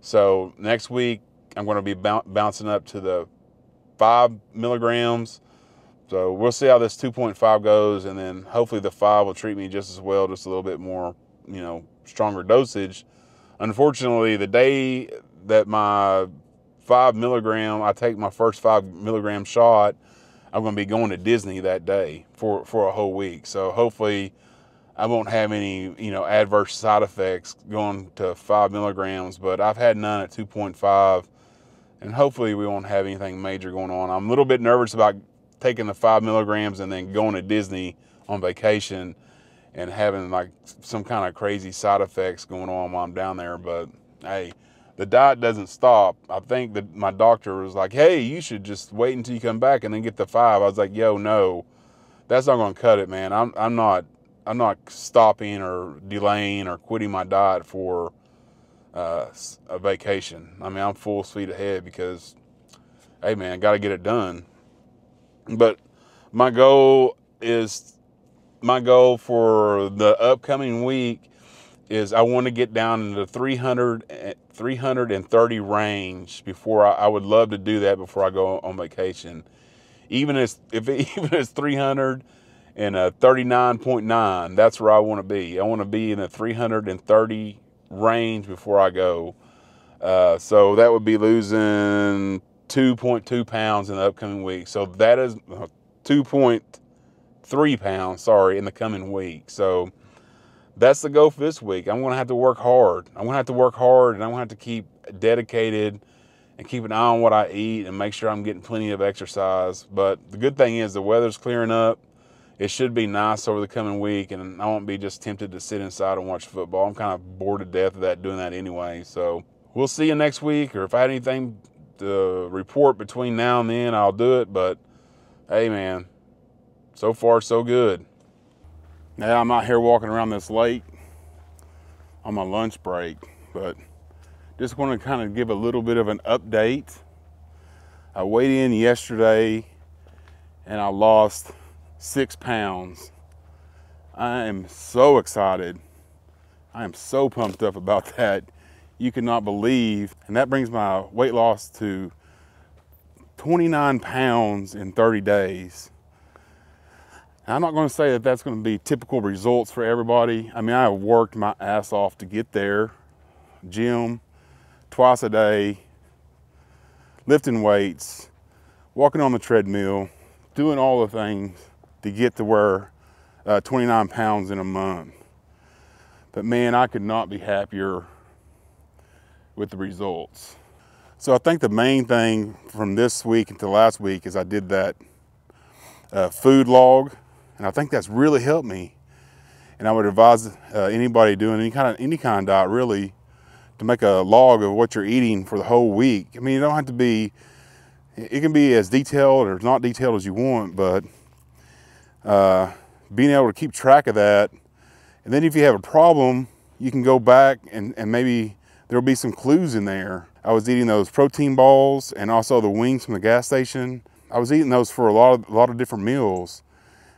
So next week, I'm going to be bouncing up to the 5 milligrams. So we'll see how this 2.5 goes, and then hopefully the 5 will treat me just as well, just a little bit more, stronger dosage. Unfortunately, the day that my 5 milligram, I take my first 5 milligram shot, I'm going to be going to Disney that day for a whole week. So hopefully I won't have any, adverse side effects going to 5 milligrams, but I've had none at 2.5, and hopefully we won't have anything major going on. I'm a little bit nervous about taking the 5 milligrams and then going to Disney on vacation and having like some kind of crazy side effects going on while I'm down there. But hey, the diet doesn't stop. I think that my doctor was like, hey, you should just wait until you come back and then get the 5. I was like, yo, no, that's not going to cut it, man. I'm not stopping or delaying or quitting my diet for a vacation. I mean, I'm full speed ahead because, hey, man, got to get it done. But my goal for the upcoming week is I want to get down into the 330 range before I would love to do that before I go on vacation. Even if it's 339.9, that's where I want to be. I want to be in the 330 range before I go. So that would be losing 2.2 pounds in the upcoming week. So that is 2.3 pounds, in the coming week. So that's the goal for this week. I'm going to have to work hard. And I'm going to have to keep dedicated and keep an eye on what I eat and make sure I'm getting plenty of exercise. But the good thing is the weather's clearing up. It should be nice over the coming week, and I won't be just tempted to sit inside and watch football. I'm kind of bored to death of doing that anyway. So we'll see you next week, or if I had anything to report between now and then, I'll do it. But hey, man, so far so good. Now I'm out here walking around this lake on my lunch break, but just want to kind of give a little bit of an update. I weighed in yesterday and I lost 6 pounds. I am so excited. I am so pumped up about that. You cannot believe. And that brings my weight loss to 29 pounds in 30 days. Now, I'm not going to say that that's going to be typical results for everybody. I mean, I have worked my ass off to get there. Gym twice a day, lifting weights, walking on the treadmill, doing all the things to get to where 29 pounds in a month. But man, I could not be happier with the results. So I think the main thing from this week into last week is I did that food log, and I think that's really helped me. And I would advise anybody doing any kind of diet really to make a log of what you're eating for the whole week. I mean, you don't have to be, it can be as detailed or not detailed as you want, but being able to keep track of that. And then if you have a problem, you can go back and maybe there'll be some clues in there. I was eating those protein balls and also the wings from the gas station. I was eating those for a lot of different meals.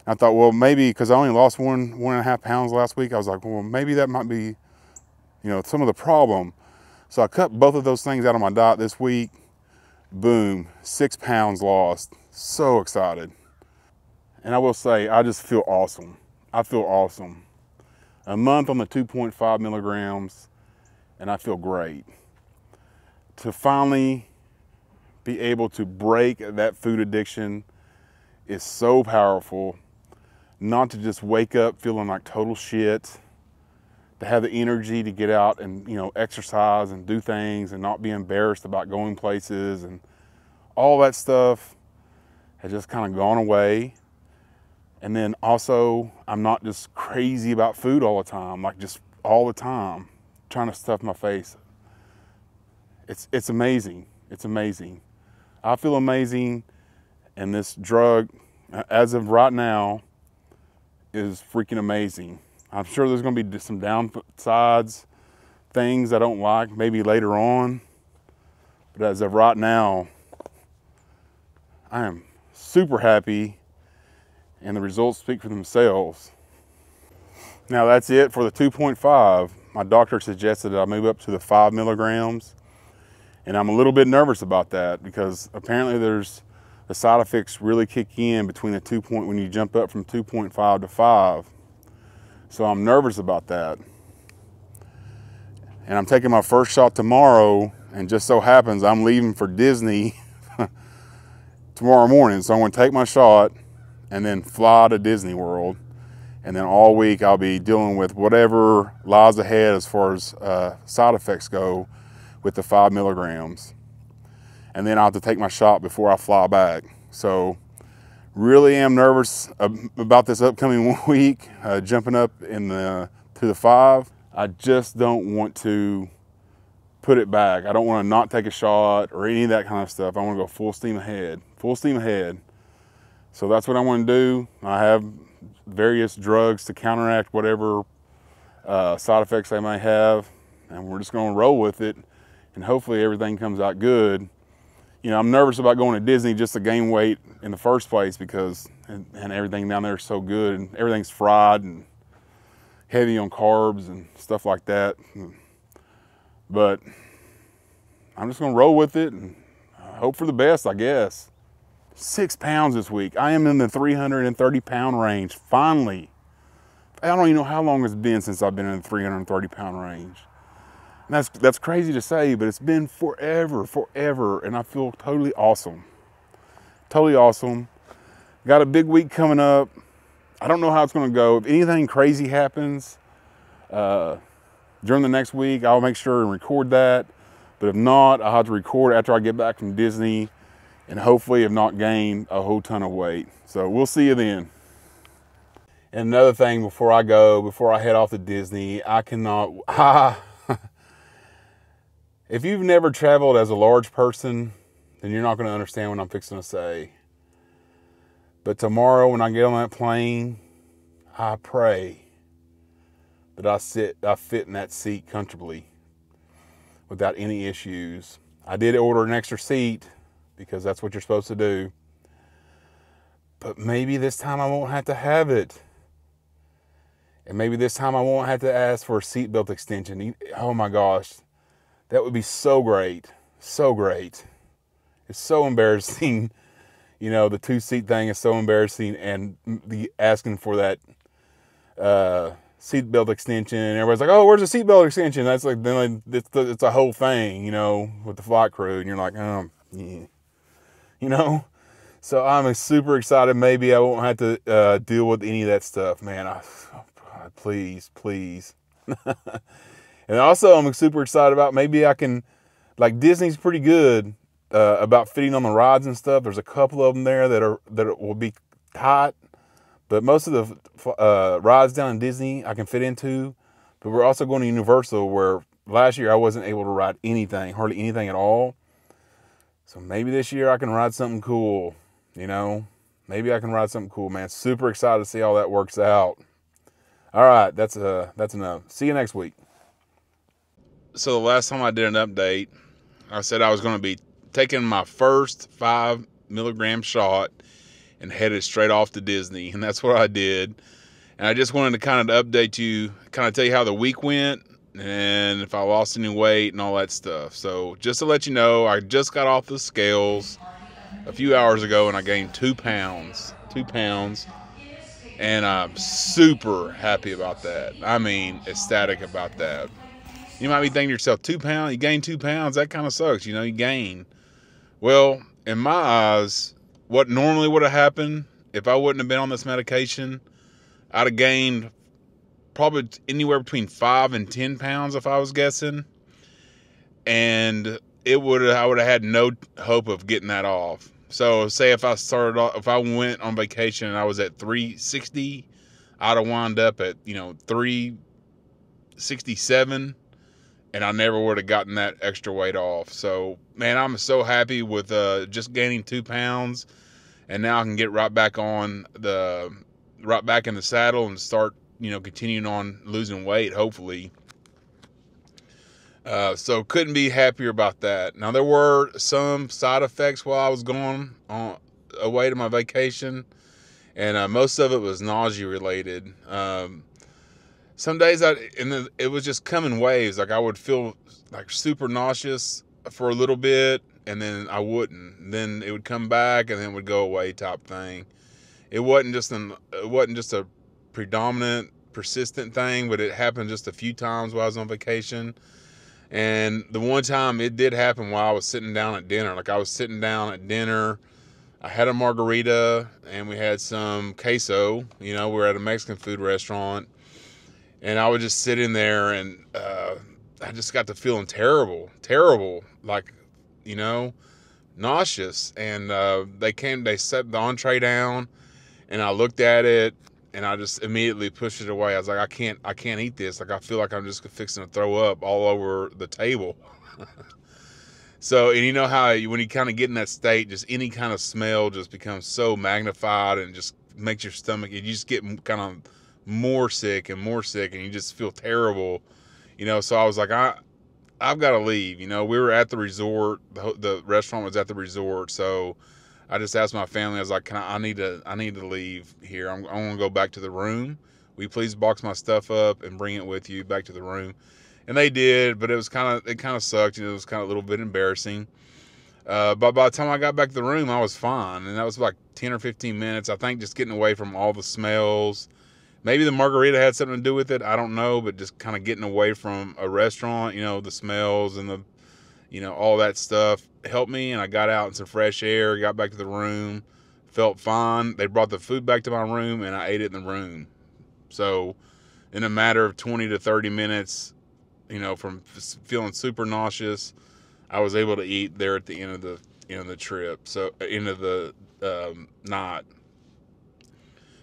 I thought, well, maybe because I only lost 1.5 pounds last week, I was like, well, maybe that might be, some of the problem. So I cut both of those things out of my diet this week. Boom, 6 pounds lost. So excited. And I will say, I just feel awesome. I feel awesome. A month on the 2.5 milligrams, and I feel great. To finally be able to break that food addiction is so powerful. Not to just wake up feeling like total shit, to have the energy to get out and exercise and do things and not be embarrassed about going places, and all that stuff has just kind of gone away. And then also, I'm not just crazy about food all the time, like just all the time trying to stuff my face. It's amazing. It's amazing. I feel amazing, and this drug, as of right now, is freaking amazing. I'm sure there's going to be some downsides things I don't like maybe later on, but as of right now, I am super happy and the results speak for themselves. Now that's it for the 2.5. My doctor suggested that I move up to the 5 milligrams, and I'm a little bit nervous about that because apparently the side effects really kick in between the when you jump up from 2.5 to 5. So I'm nervous about that. And I'm taking my first shot tomorrow, and just so happens I'm leaving for Disney tomorrow morning. So I'm going to take my shot and then fly to Disney World. And then all week I'll be dealing with whatever lies ahead as far as side effects go with the 5 milligrams. And then I'll have to take my shot before I fly back. So really am nervous about this upcoming week, jumping up to the 5. I just don't want to put it back. I don't want to not take a shot or any of that kind of stuff. I want to go full steam ahead, full steam ahead. So that's what I want to do. I have various drugs to counteract whatever side effects they may have, and we're just going to roll with it, and hopefully everything comes out good. You know, I'm nervous about going to Disney just to gain weight in the first place because and everything down there is so good, and everything's fried and heavy on carbs and stuff like that. But I'm just going to roll with it and hope for the best, I guess. 6 pounds this week. I am in the 330-pound range, finally. I don't even know how long it's been since I've been in the 330-pound range. And that's crazy to say, but it's been forever, and I feel totally awesome. Totally awesome. Got a big week coming up. I don't know how it's going to go. If anything crazy happens during the next week, I'll make sure and record that. But if not, I'll have to record after I get back from Disney, and hopefully have not gained a whole ton of weight. So we'll see you then. And another thing before I head off to Disney, I cannot, if you've never traveled as a large person, then you're not going to understand what I'm fixing to say. But tomorrow when I get on that plane, I pray that I fit in that seat comfortably without any issues. I did order an extra seat because that's what you're supposed to do. But maybe this time I won't have to have it. And maybe this time I won't have to ask for a seatbelt extension. Oh my gosh. That would be so great. So great. It's so embarrassing. You know, the 2-seat thing is so embarrassing, and the asking for that seatbelt extension. Everybody's like, "Oh, where's the seatbelt extension?" That's like, then it's a whole thing, you know, with the flight crew, and you're like, yeah. You know? So I'm super excited. Maybe I won't have to deal with any of that stuff, man. Please. And also I'm super excited about maybe I can, like, Disney's pretty good about fitting on the rides and stuff. There's a couple of them there that will be tight, but most of the rides down in Disney I can fit into. But we're also going to Universal, where last year I wasn't able to ride anything, hardly anything at all. So maybe this year I can ride something cool, you know? Maybe I can ride something cool, man. Super excited to see how that works out. All right, that's enough. See you next week. So the last time I did an update, I said I was going to be taking my first 5 milligram shot and headed straight off to Disney, and that's what I did. And I just wanted to kind of update you, kind of tell you how the week went, and if I lost any weight and all that stuff. So just to let you know, I just got off the scales a few hours ago, and I gained 2 pounds. 2 pounds. And I'm super happy about that. I mean, ecstatic about that. You might be thinking to yourself, 2 pounds? You gained 2 pounds? That kind of sucks. You know, you gain. Well, in my eyes, what normally would have happened if I wouldn't have been on this medication, I'd have gained probably anywhere between 5 and 10 pounds if I was guessing. And I would have had no hope of getting that off. So say if I went on vacation and I was at 360, I'd have wound up at, 367, and I never would have gotten that extra weight off. So, man, I'm so happy with just gaining 2 pounds, and now I can get right back in the saddle and start, continuing on losing weight, hopefully. So couldn't be happier about that. Now there were some side effects while I was going on away to my vacation, and most of it was nausea related. Some days it was just come in waves. Like I would feel like super nauseous for a little bit, and then I wouldn't. And then it would come back, and then it would go away, type thing. It wasn't just a predominant, persistent thing, but it happened just a few times while I was on vacation. And the one time it did happen while I was sitting down at dinner. Like I was sitting down at dinner, I had a margarita, and we had some queso. You know, we were at a Mexican food restaurant, and I was just sitting there, and I just got to feeling terrible, like, you know, nauseous. And they set the entree down, and I looked at it, and I just immediately pushed it away. I was like, I can't eat this. Like I feel like I'm just fixing to throw up all over the table. So, and you know how when you kind of get in that state, just any kind of smell just becomes so magnified and just makes your stomach, you just get kind of more sick, and you just feel terrible, you know. So I was like, I've got to leave. You know, we were at the resort, the restaurant was at the resort, so I just asked my family. I was like, I need to leave here. I want to go back to the room. Will you please box my stuff up and bring it with you back to the room? And they did, but it kind of sucked. You know, it was kind of a little bit embarrassing. But by the time I got back to the room, I was fine. And that was like 10 or 15 minutes. I think just getting away from all the smells. Maybe the margarita had something to do with it. I don't know, but just kind of getting away from a restaurant, you know, the smells and the, you know, all that stuff helped me. And I got out in some fresh air, got back to the room, felt fine. They brought the food back to my room, and I ate it in the room. So in a matter of 20 to 30 minutes, you know, from feeling super nauseous, I was able to eat there at the end of the trip. So end of the night.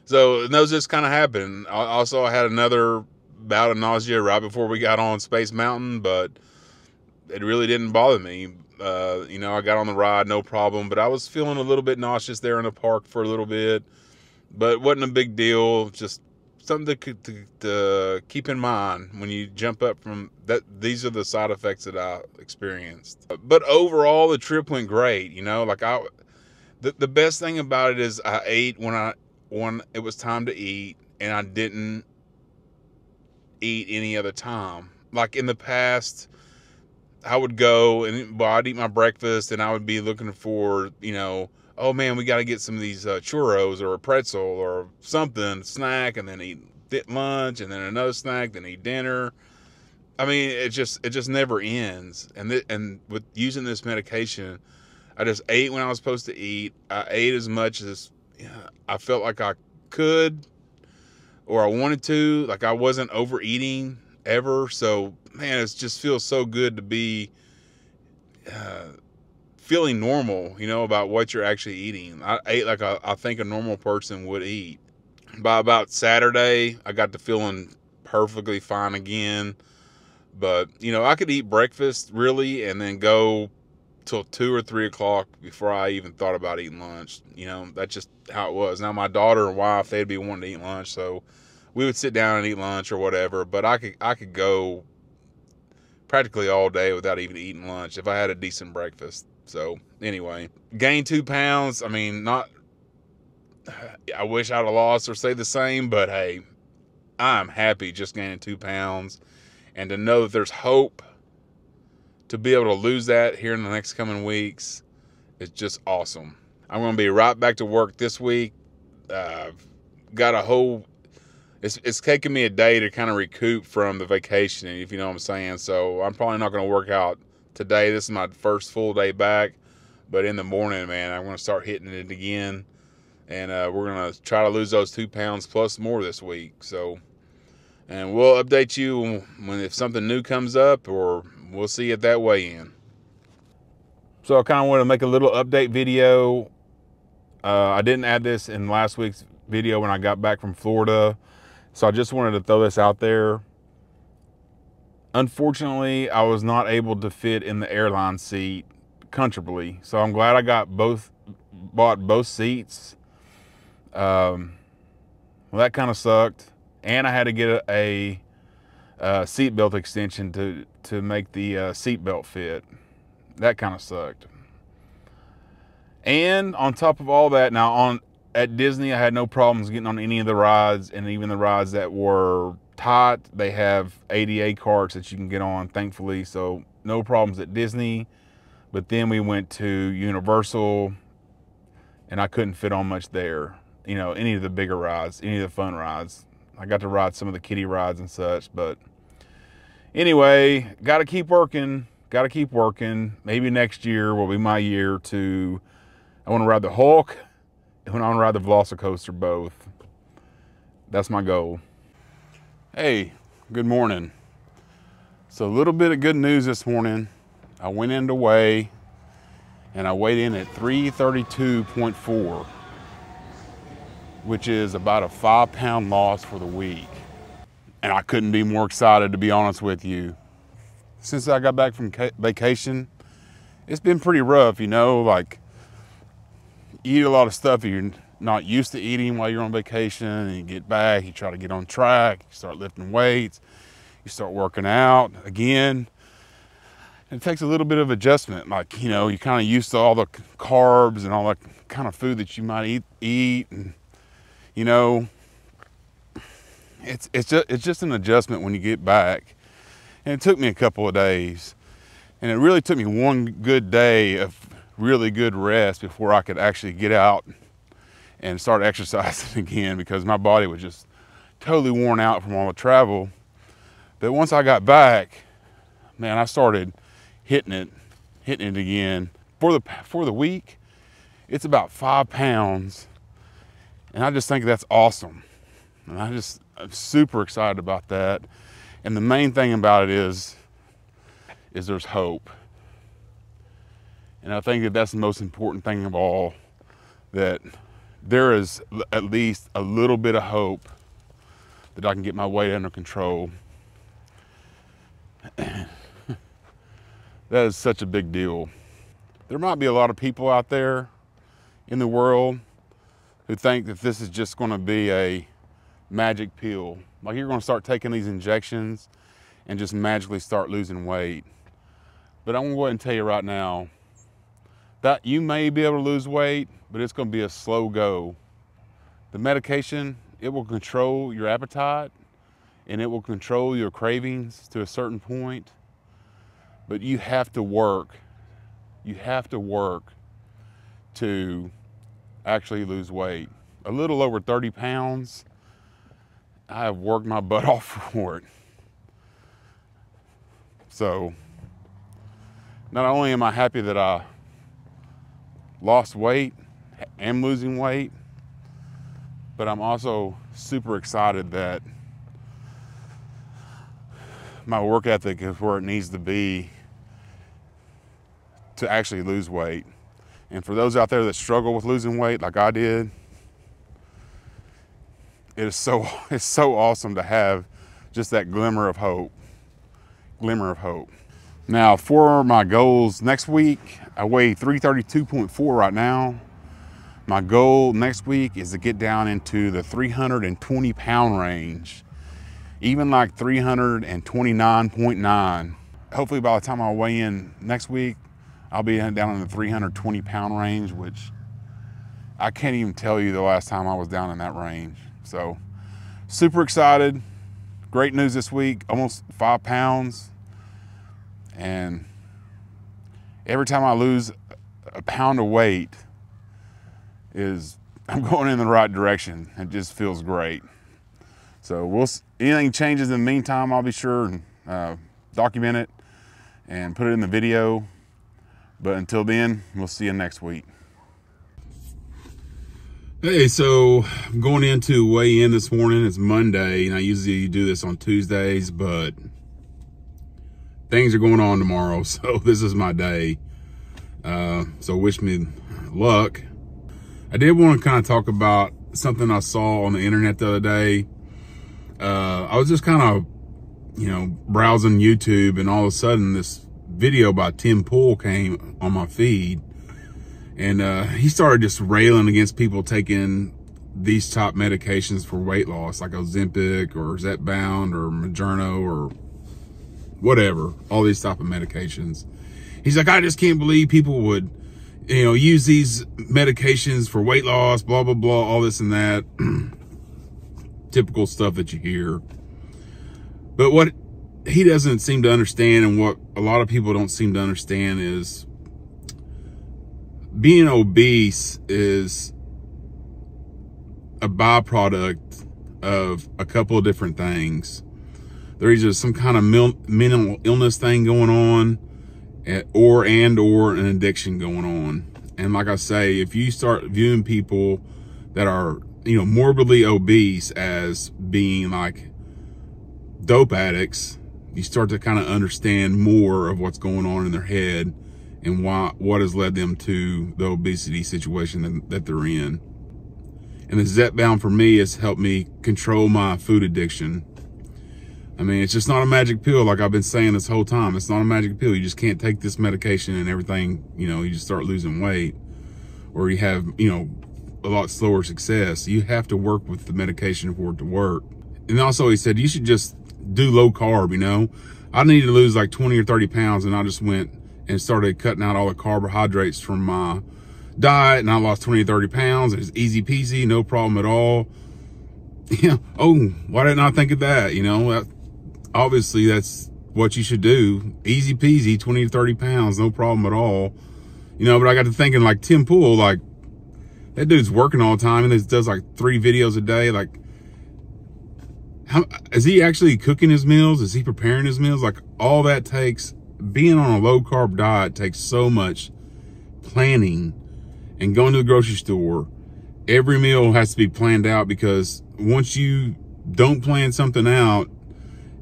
So those just kind of happened. Also, I had another bout of nausea right before we got on Space Mountain, but it really didn't bother me. You know, I got on the ride, no problem, but I was feeling a little bit nauseous there in the park for a little bit, but it wasn't a big deal. Just something to keep in mind when you jump up from that. These are the side effects that I experienced. But overall, the trip went great. You know, like the best thing about it is I ate when it was time to eat, and I didn't eat any other time. Like in the past, I would go and I'd eat my breakfast, and I would be looking for, you know, oh man, we got to get some of these churros or a pretzel or something, snack, and then eat lunch, and then another snack, then eat dinner. I mean, it just never ends. And with using this medication, I just ate when I was supposed to eat. I ate as much as I felt like I could, or I wanted to. Like I wasn't overeating ever. So man, it just feels so good to be feeling normal, you know, about what you're actually eating. I ate like I think a normal person would eat. By about Saturday, I got to feeling perfectly fine again. But, you know, I could eat breakfast really and then go till 2 or 3 o'clock before I even thought about eating lunch. You know, that's just how it was. Now, my daughter and wife, they'd be wanting to eat lunch, so we would sit down and eat lunch or whatever. But I could go practically all day without even eating lunch if I had a decent breakfast. So, anyway, gained 2 pounds. I mean, I wish I'd have lost or stayed the same, but hey, I'm happy just gaining 2 pounds. And to know that there's hope to be able to lose that here in the next coming weeks is just awesome. I'm going to be right back to work this week. Got a whole, it's taken me a day to kind of recoup from the vacation, if you know what I'm saying. So I'm probably not going to work out today. This is my first full day back. But in the morning, man, I'm going to start hitting it again. And we're going to try to lose those 2 pounds plus more this week. So, and we'll update you if something new comes up, or we'll see it that way in. So I kind of want to make a little update video. I didn't add this in last week's video when I got back from Florida. So I just wanted to throw this out there. Unfortunately, I was not able to fit in the airline seat comfortably. So I'm glad I bought both seats. Well, that kind of sucked. And I had to get a seatbelt extension to make the seatbelt fit. That kind of sucked. And on top of all that, now at Disney, I had no problems getting on any of the rides, and even the rides that were tight, they have ADA carts that you can get on, thankfully, so no problems at Disney. But then we went to Universal, and I couldn't fit on much there. You know, any of the bigger rides, any of the fun rides. I got to ride some of the kiddie rides and such, but anyway, got to keep working. Got to keep working. Maybe next year will be my year to, I want to ride the Hulk, and I want to ride the Velocicoaster both. That's my goal. Hey, good morning. So a little bit of good news this morning. I went in to weigh, and I weighed in at 332.4, which is about a 5-pound loss for the week. And I couldn't be more excited, to be honest with you. Since I got back from vacation, it's been pretty rough, you know, like you eat a lot of stuff you're not used to eating while you're on vacation, and you get back, you try to get on track, you start lifting weights, you start working out again. It takes a little bit of adjustment. Like, you know, you're kind of used to all the carbs and all that kind of food that you might eat, and you know, it's just an adjustment when you get back. And it took me a couple of days, and it really took me one good day of really good rest before I could actually get out and start exercising again, because my body was just totally worn out from all the travel. But once I got back, man, I started hitting it again. For the week, it's about 5 pounds, and I just think that's awesome. And I'm super excited about that. And the main thing about it is there's hope. And I think that that's the most important thing of all, that there is at least a little bit of hope that I can get my weight under control. That is such a big deal. There might be a lot of people out there in the world who think that this is just going to be a magic pill. Like you're going to start taking these injections and just magically start losing weight. But I'm going to go ahead and tell you right now that you may be able to lose weight, but it's going to be a slow go. The medication, it will control your appetite, and it will control your cravings to a certain point. But you have to work. You have to work to actually lose weight. A little over 30 pounds. I have worked my butt off for it. So, not only am I happy that I lost weight, am losing weight, but I'm also super excited that my work ethic is where it needs to be to actually lose weight. And for those out there that struggle with losing weight like I did, it's so awesome to have just that glimmer of hope. Now, for my goals next week, I weigh 332.4 right now. My goal next week is to get down into the 320 pound range, even like 329.9. Hopefully by the time I weigh in next week, I'll be down in the 320 pound range, which I can't even tell you the last time I was down in that range. So super excited. Great news this week, almost 5 pounds. And every time I lose a pound of weight, I'm going in the right direction. It just feels great. So anything changes in the meantime, I'll be sure and document it and put it in the video. But until then, we'll see you next week. Hey, so I'm going in to weigh in this morning. It's Monday, and I usually do this on Tuesdays, but things are going on tomorrow, so this is my day. So wish me luck. I did want to kind of talk about something I saw on the internet the other day. I was just kind of, browsing YouTube, and all of a sudden this video by Tim Pool came on my feed, and he started just railing against people taking these top medications for weight loss, like Ozempic or Zepbound or Mounjaro or whatever, all these type of medications. He's like, I just can't believe people would, you know, use these medications for weight loss, blah, blah, blah, all this and that. Typical stuff that you hear. But what he doesn't seem to understand, and what a lot of people don't seem to understand, is being obese is a byproduct of a couple of different things. There is just some kind of mental illness thing going on, or an addiction going on. And like I say, if you start viewing people that are, you know, morbidly obese as being like dope addicts, you start to kind of understand more of what's going on in their head and what has led them to the obesity situation that they're in. And the Zepbound for me has helped me control my food addiction. I mean, it's just not a magic pill, like I've been saying this whole time. It's not a magic pill. You just can't take this medication and everything, you know, you just start losing weight, or you have, you know, a lot slower success. You have to work with the medication for it to work. And also he said, you should just do low carb, you know. I needed to lose like 20 or 30 pounds, and I just went and started cutting out all the carbohydrates from my diet, and I lost 20 or 30 pounds. It was easy peasy, no problem at all. You know, oh, why didn't I think of that? You know, obviously that's what you should do. Easy peasy, 20 to 30 pounds, no problem at all. You know, but I got to thinking, like, Tim Pool, like, that dude's working all the time and he does like 3 videos a day. Like, how is he actually cooking his meals? Is he preparing his meals? Like, all that takes, being on a low carb diet takes so much planning and going to the grocery store. Every meal has to be planned out, because once you don't plan something out,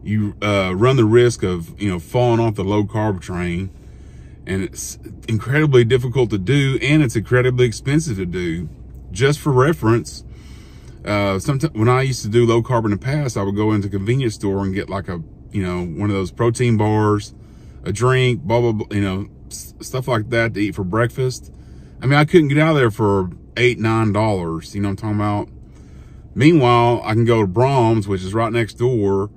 you run the risk of, you know, falling off the low carb train. And it's incredibly difficult to do, and it's incredibly expensive to do. Just for reference, sometimes when I used to do low carb in the past, I would go into a convenience store and get like a, you know, one of those protein bars, a drink, blah, blah, blah, you know, stuff like that to eat for breakfast. I mean, I couldn't get out of there for $8, $9, you know what I'm talking about? Meanwhile, I can go to Brahms, which is right next door,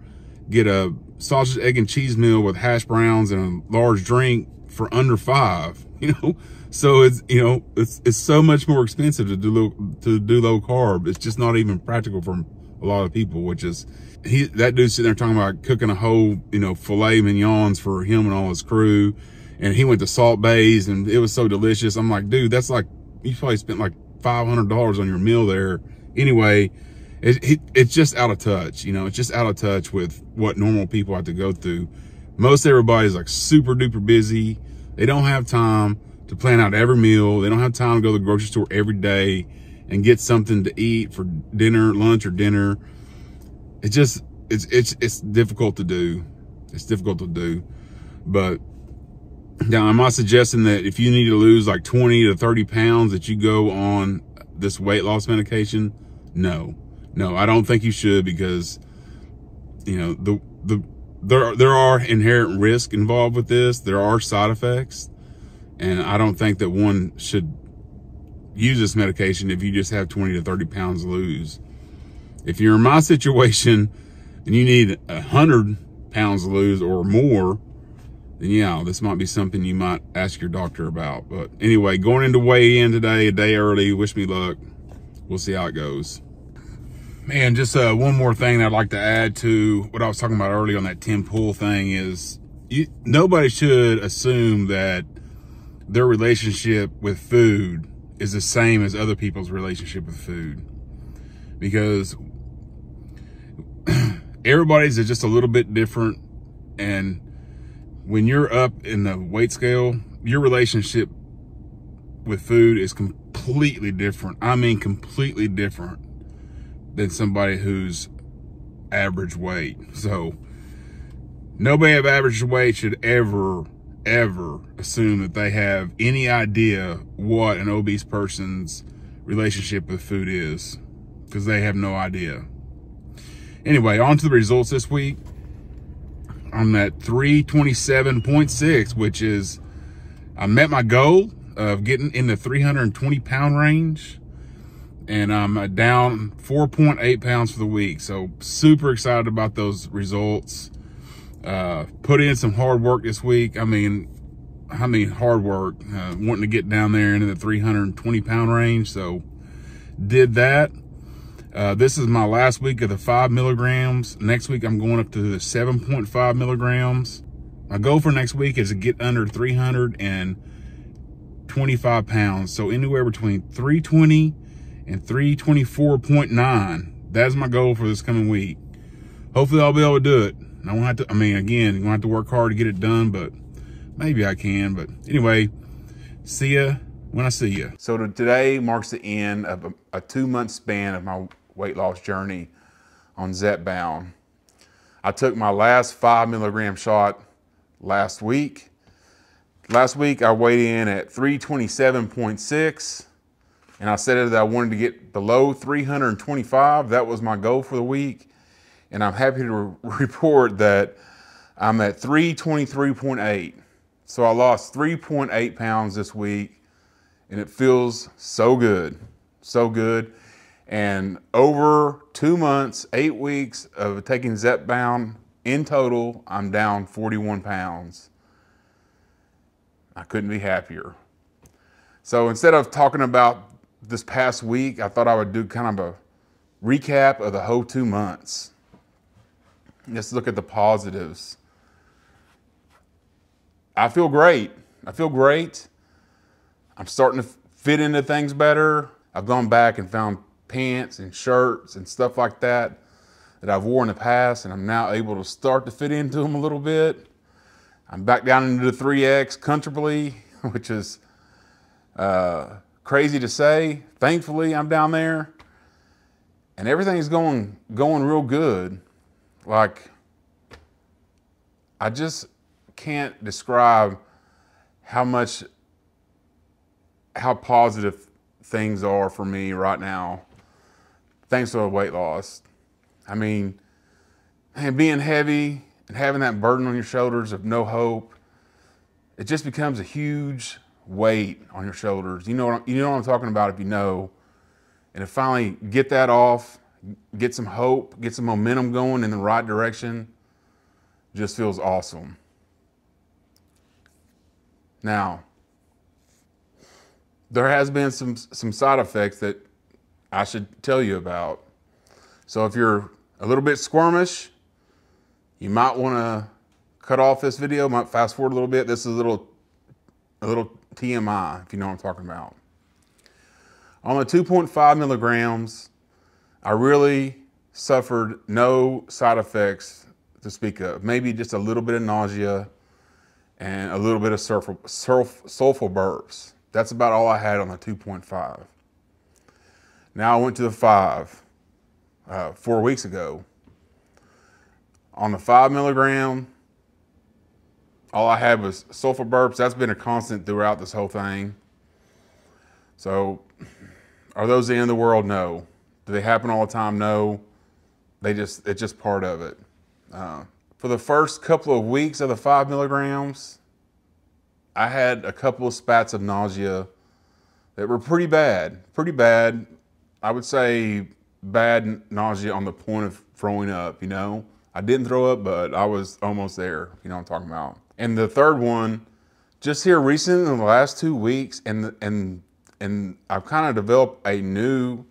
get a sausage, egg, and cheese meal with hash browns and a large drink for under $5, you know. So it's, you know, it's so much more expensive to do low carb. It's just not even practical for a lot of people, which is, that dude's sitting there talking about cooking a whole, you know, filet mignons for him and all his crew, and he went to Salt Bays and it was so delicious. I'm like, dude, that's like, you probably spent like $500 on your meal there. Anyway, it's just out of touch, you know. It's just out of touch with what normal people have to go through. Most everybody's like super duper busy. They don't have time to plan out every meal. They don't have time to go to the grocery store every day and get something to eat for dinner, lunch, or dinner. It's just, it's difficult to do. It's difficult to do. But now, am I suggesting that if you need to lose like 20 to 30 pounds that you go on this weight loss medication? No, I don't think you should, because, you know, there are inherent risks involved with this. There are side effects, and I don't think that one should use this medication if you just have 20 to 30 pounds to lose. If you're in my situation and you need 100 pounds to lose or more, then yeah, this might be something you might ask your doctor about. But anyway, going into weigh-in today, a day early. Wish me luck. We'll see how it goes. Man, just one more thing that I'd like to add to what I was talking about earlier on that Tim Pool thing is, nobody should assume that their relationship with food is the same as other people's relationship with food, because everybody's is just a little bit different. And when you're up in the weight scale, your relationship with food is completely different. I mean, completely different than somebody who's average weight. So nobody of average weight should ever assume that they have any idea what an obese person's relationship with food is, because they have no idea. Anyway, on to the results this week. I'm at 327.6, which is, I met my goal of getting in the 320 pound range, and I'm down 4.8 pounds for the week. So super excited about those results. Put in some hard work this week. I mean hard work, wanting to get down there into the 320 pound range. So did that. This is my last week of the 5 milligrams. Next week, I'm going up to the 7.5 milligrams. My goal for next week is to get under 325 pounds. So anywhere between 320 and 324.9. That's my goal for this coming week. Hopefully I'll be able to do it. I won't have to, again, you won't have to work hard to get it done, but maybe I can. But anyway, see ya when I see ya. So today marks the end of a 2-month span of my weight loss journey on Zepbound. I took my last 5 milligram shot last week. Last week I weighed in at 327.6, and I said that I wanted to get below 325. That was my goal for the week, and I'm happy to report that I'm at 323.8. So I lost 3.8 pounds this week, and it feels so good, so good. And over 2 months, 8 weeks of taking Zepbound, in total, I'm down 41 pounds. I couldn't be happier. So instead of talking about this past week, I thought I would do kind of a recap of the whole 2 months. Let's look at the positives. I feel great. I feel great. I'm starting to fit into things better. I've gone back and found pants and shirts and stuff like that I've worn in the past, and I'm now able to start to fit into them a little bit. I'm back down into the 3X comfortably, which is crazy to say. Thankfully, I'm down there, and everything's going real good. Like, I just can't describe how positive things are for me right now, thanks to the weight loss. I mean, and being heavy and having that burden on your shoulders of no hope, it just becomes a huge weight on your shoulders. You know what I'm talking about if you know. And to finally get that off, get some hope, get some momentum going in the right direction, just feels awesome. Now, there has been some side effects that I should tell you about. So if you're a little bit squirmish, you might want to cut off this video, might fast forward a little bit. This is a little TMI, if you know what I'm talking about. On the 2.5 milligrams, I really suffered no side effects to speak of. Maybe just a little bit of nausea and a little bit of sulfur burps. That's about all I had on the 2.5. Now I went to the 5 4 weeks ago. On the 5 milligram, all I had was sulfur burps. That's been a constant throughout this whole thing. So, are those the end of the world? No. Do they happen all the time? No. It's just part of it. For the first couple of weeks of the 5 milligrams, I had a couple of spats of nausea that were pretty bad. Pretty bad. I would say bad nausea on the point of throwing up, you know. I didn't throw up, but I was almost there, you know what I'm talking about. And the third one, just here recently in the last 2 weeks, and I've kind of developed a new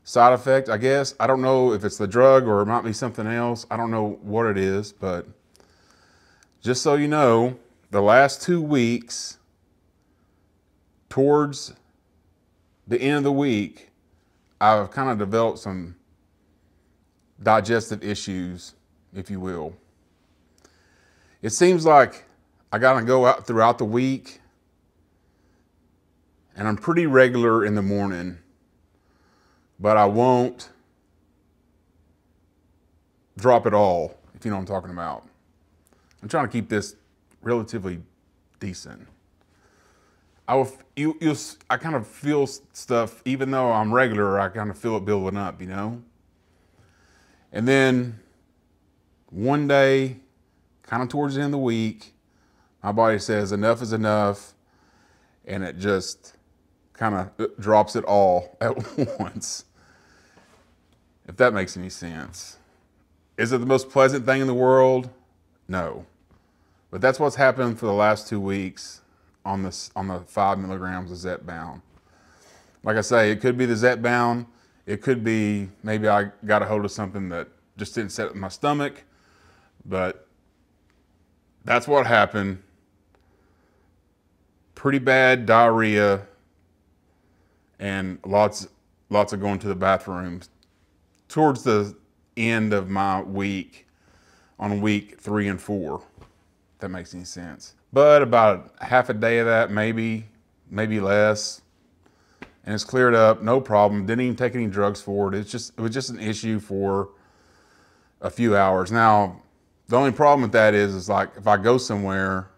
side effect, I guess. I don't know if it's the drug or it might be something else. I don't know what it is, but just so you know, the last 2 weeks, towards the end of the week, I've kind of developed some digestive issues, if you will. It seems like I gotta go out throughout the week, and I'm pretty regular in the morning, but I won't drop it all, if you know what I'm talking about. I'm trying to keep this relatively decent. I kind of feel stuff, even though I'm regular, I kind of feel it building up, you know? And then one day, kind of towards the end of the week, my body says enough is enough, and it just kind of drops it all at once. If that makes any sense. Is it the most pleasant thing in the world? No. But that's what's happened for the last 2 weeks on the 5 milligrams of Zepbound. Like I say, it could be the Zepbound. It could be maybe I got a hold of something that just didn't set with my stomach. But that's what happened. Pretty bad diarrhea and lots of going to the bathroom towards the end of my week, on week 3 and 4, if that makes any sense. But about half a day of that, maybe less, and it's cleared up, no problem. Didn't even take any drugs for it. It was just an issue for a few hours. Now, the only problem with that is like if I go somewhere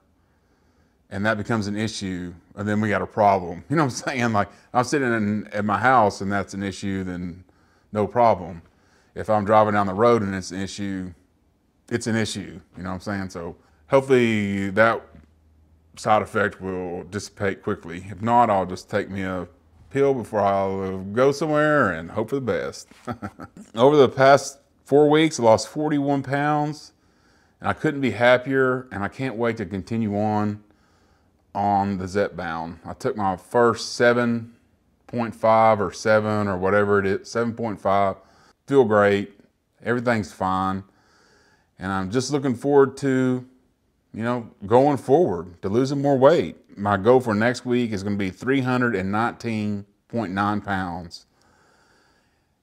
and that becomes an issue, and then we got a problem. You know what I'm saying? Like I'm sitting at my house and that's an issue, then no problem. If I'm driving down the road and it's an issue, it's an issue. You know what I'm saying? So hopefully that side effect will dissipate quickly. If not, I'll just take me a pill before I'll go somewhere and hope for the best. Over the past 4 weeks, I lost 41 pounds and I couldn't be happier, and I can't wait to continue on the Zepbound. I took my first 7.5 or 7 or whatever it is, 7.5. Feel great. Everything's fine. And I'm just looking forward to, going forward, to losing more weight. My goal for next week is going to be 319.9 pounds.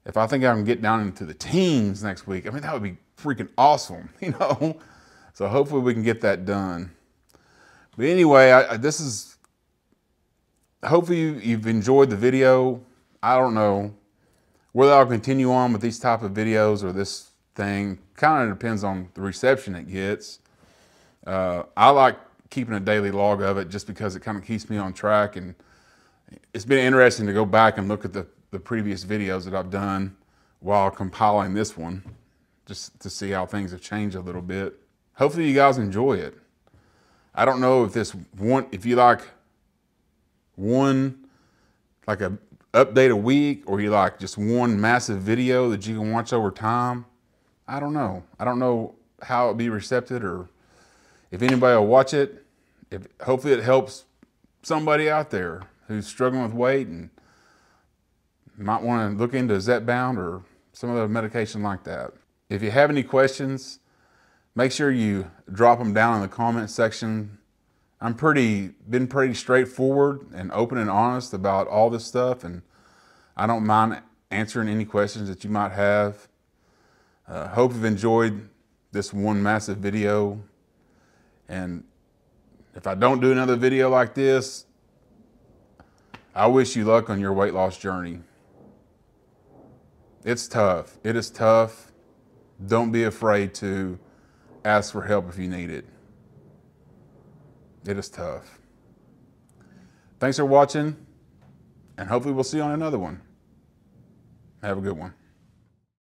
If I think I can get down into the teens next week, I mean, that would be freaking awesome, So hopefully we can get that done. But anyway, hopefully you've enjoyed the video. I don't know whether I'll continue on with these type of videos or this thing. Kind of depends on the reception it gets. I like keeping a daily log of it just because it kind of keeps me on track, and it's been interesting to go back and look at the previous videos that I've done while compiling this one, just to see how things have changed a little bit. Hopefully you guys enjoy it. I don't know if if you like a update a week, or you like just one massive video that you can watch over time. I don't know. I don't know how it'll be receptive, or if anybody will watch it. Hopefully it helps somebody out there who's struggling with weight and might want to look into Zepbound or some other medication like that. If you have any questions, make sure you drop them down in the comment section. I've been pretty straightforward and open and honest about all this stuff, and I don't mind answering any questions that you might have. Hope you've enjoyed this one massive video, and if I don't do another video like this, I wish you luck on your weight loss journey. It's tough. It is tough. Don't be afraid to ask for help if you need it. It is tough. Thanks for watching, and hopefully we'll see you on another one. Have a good one.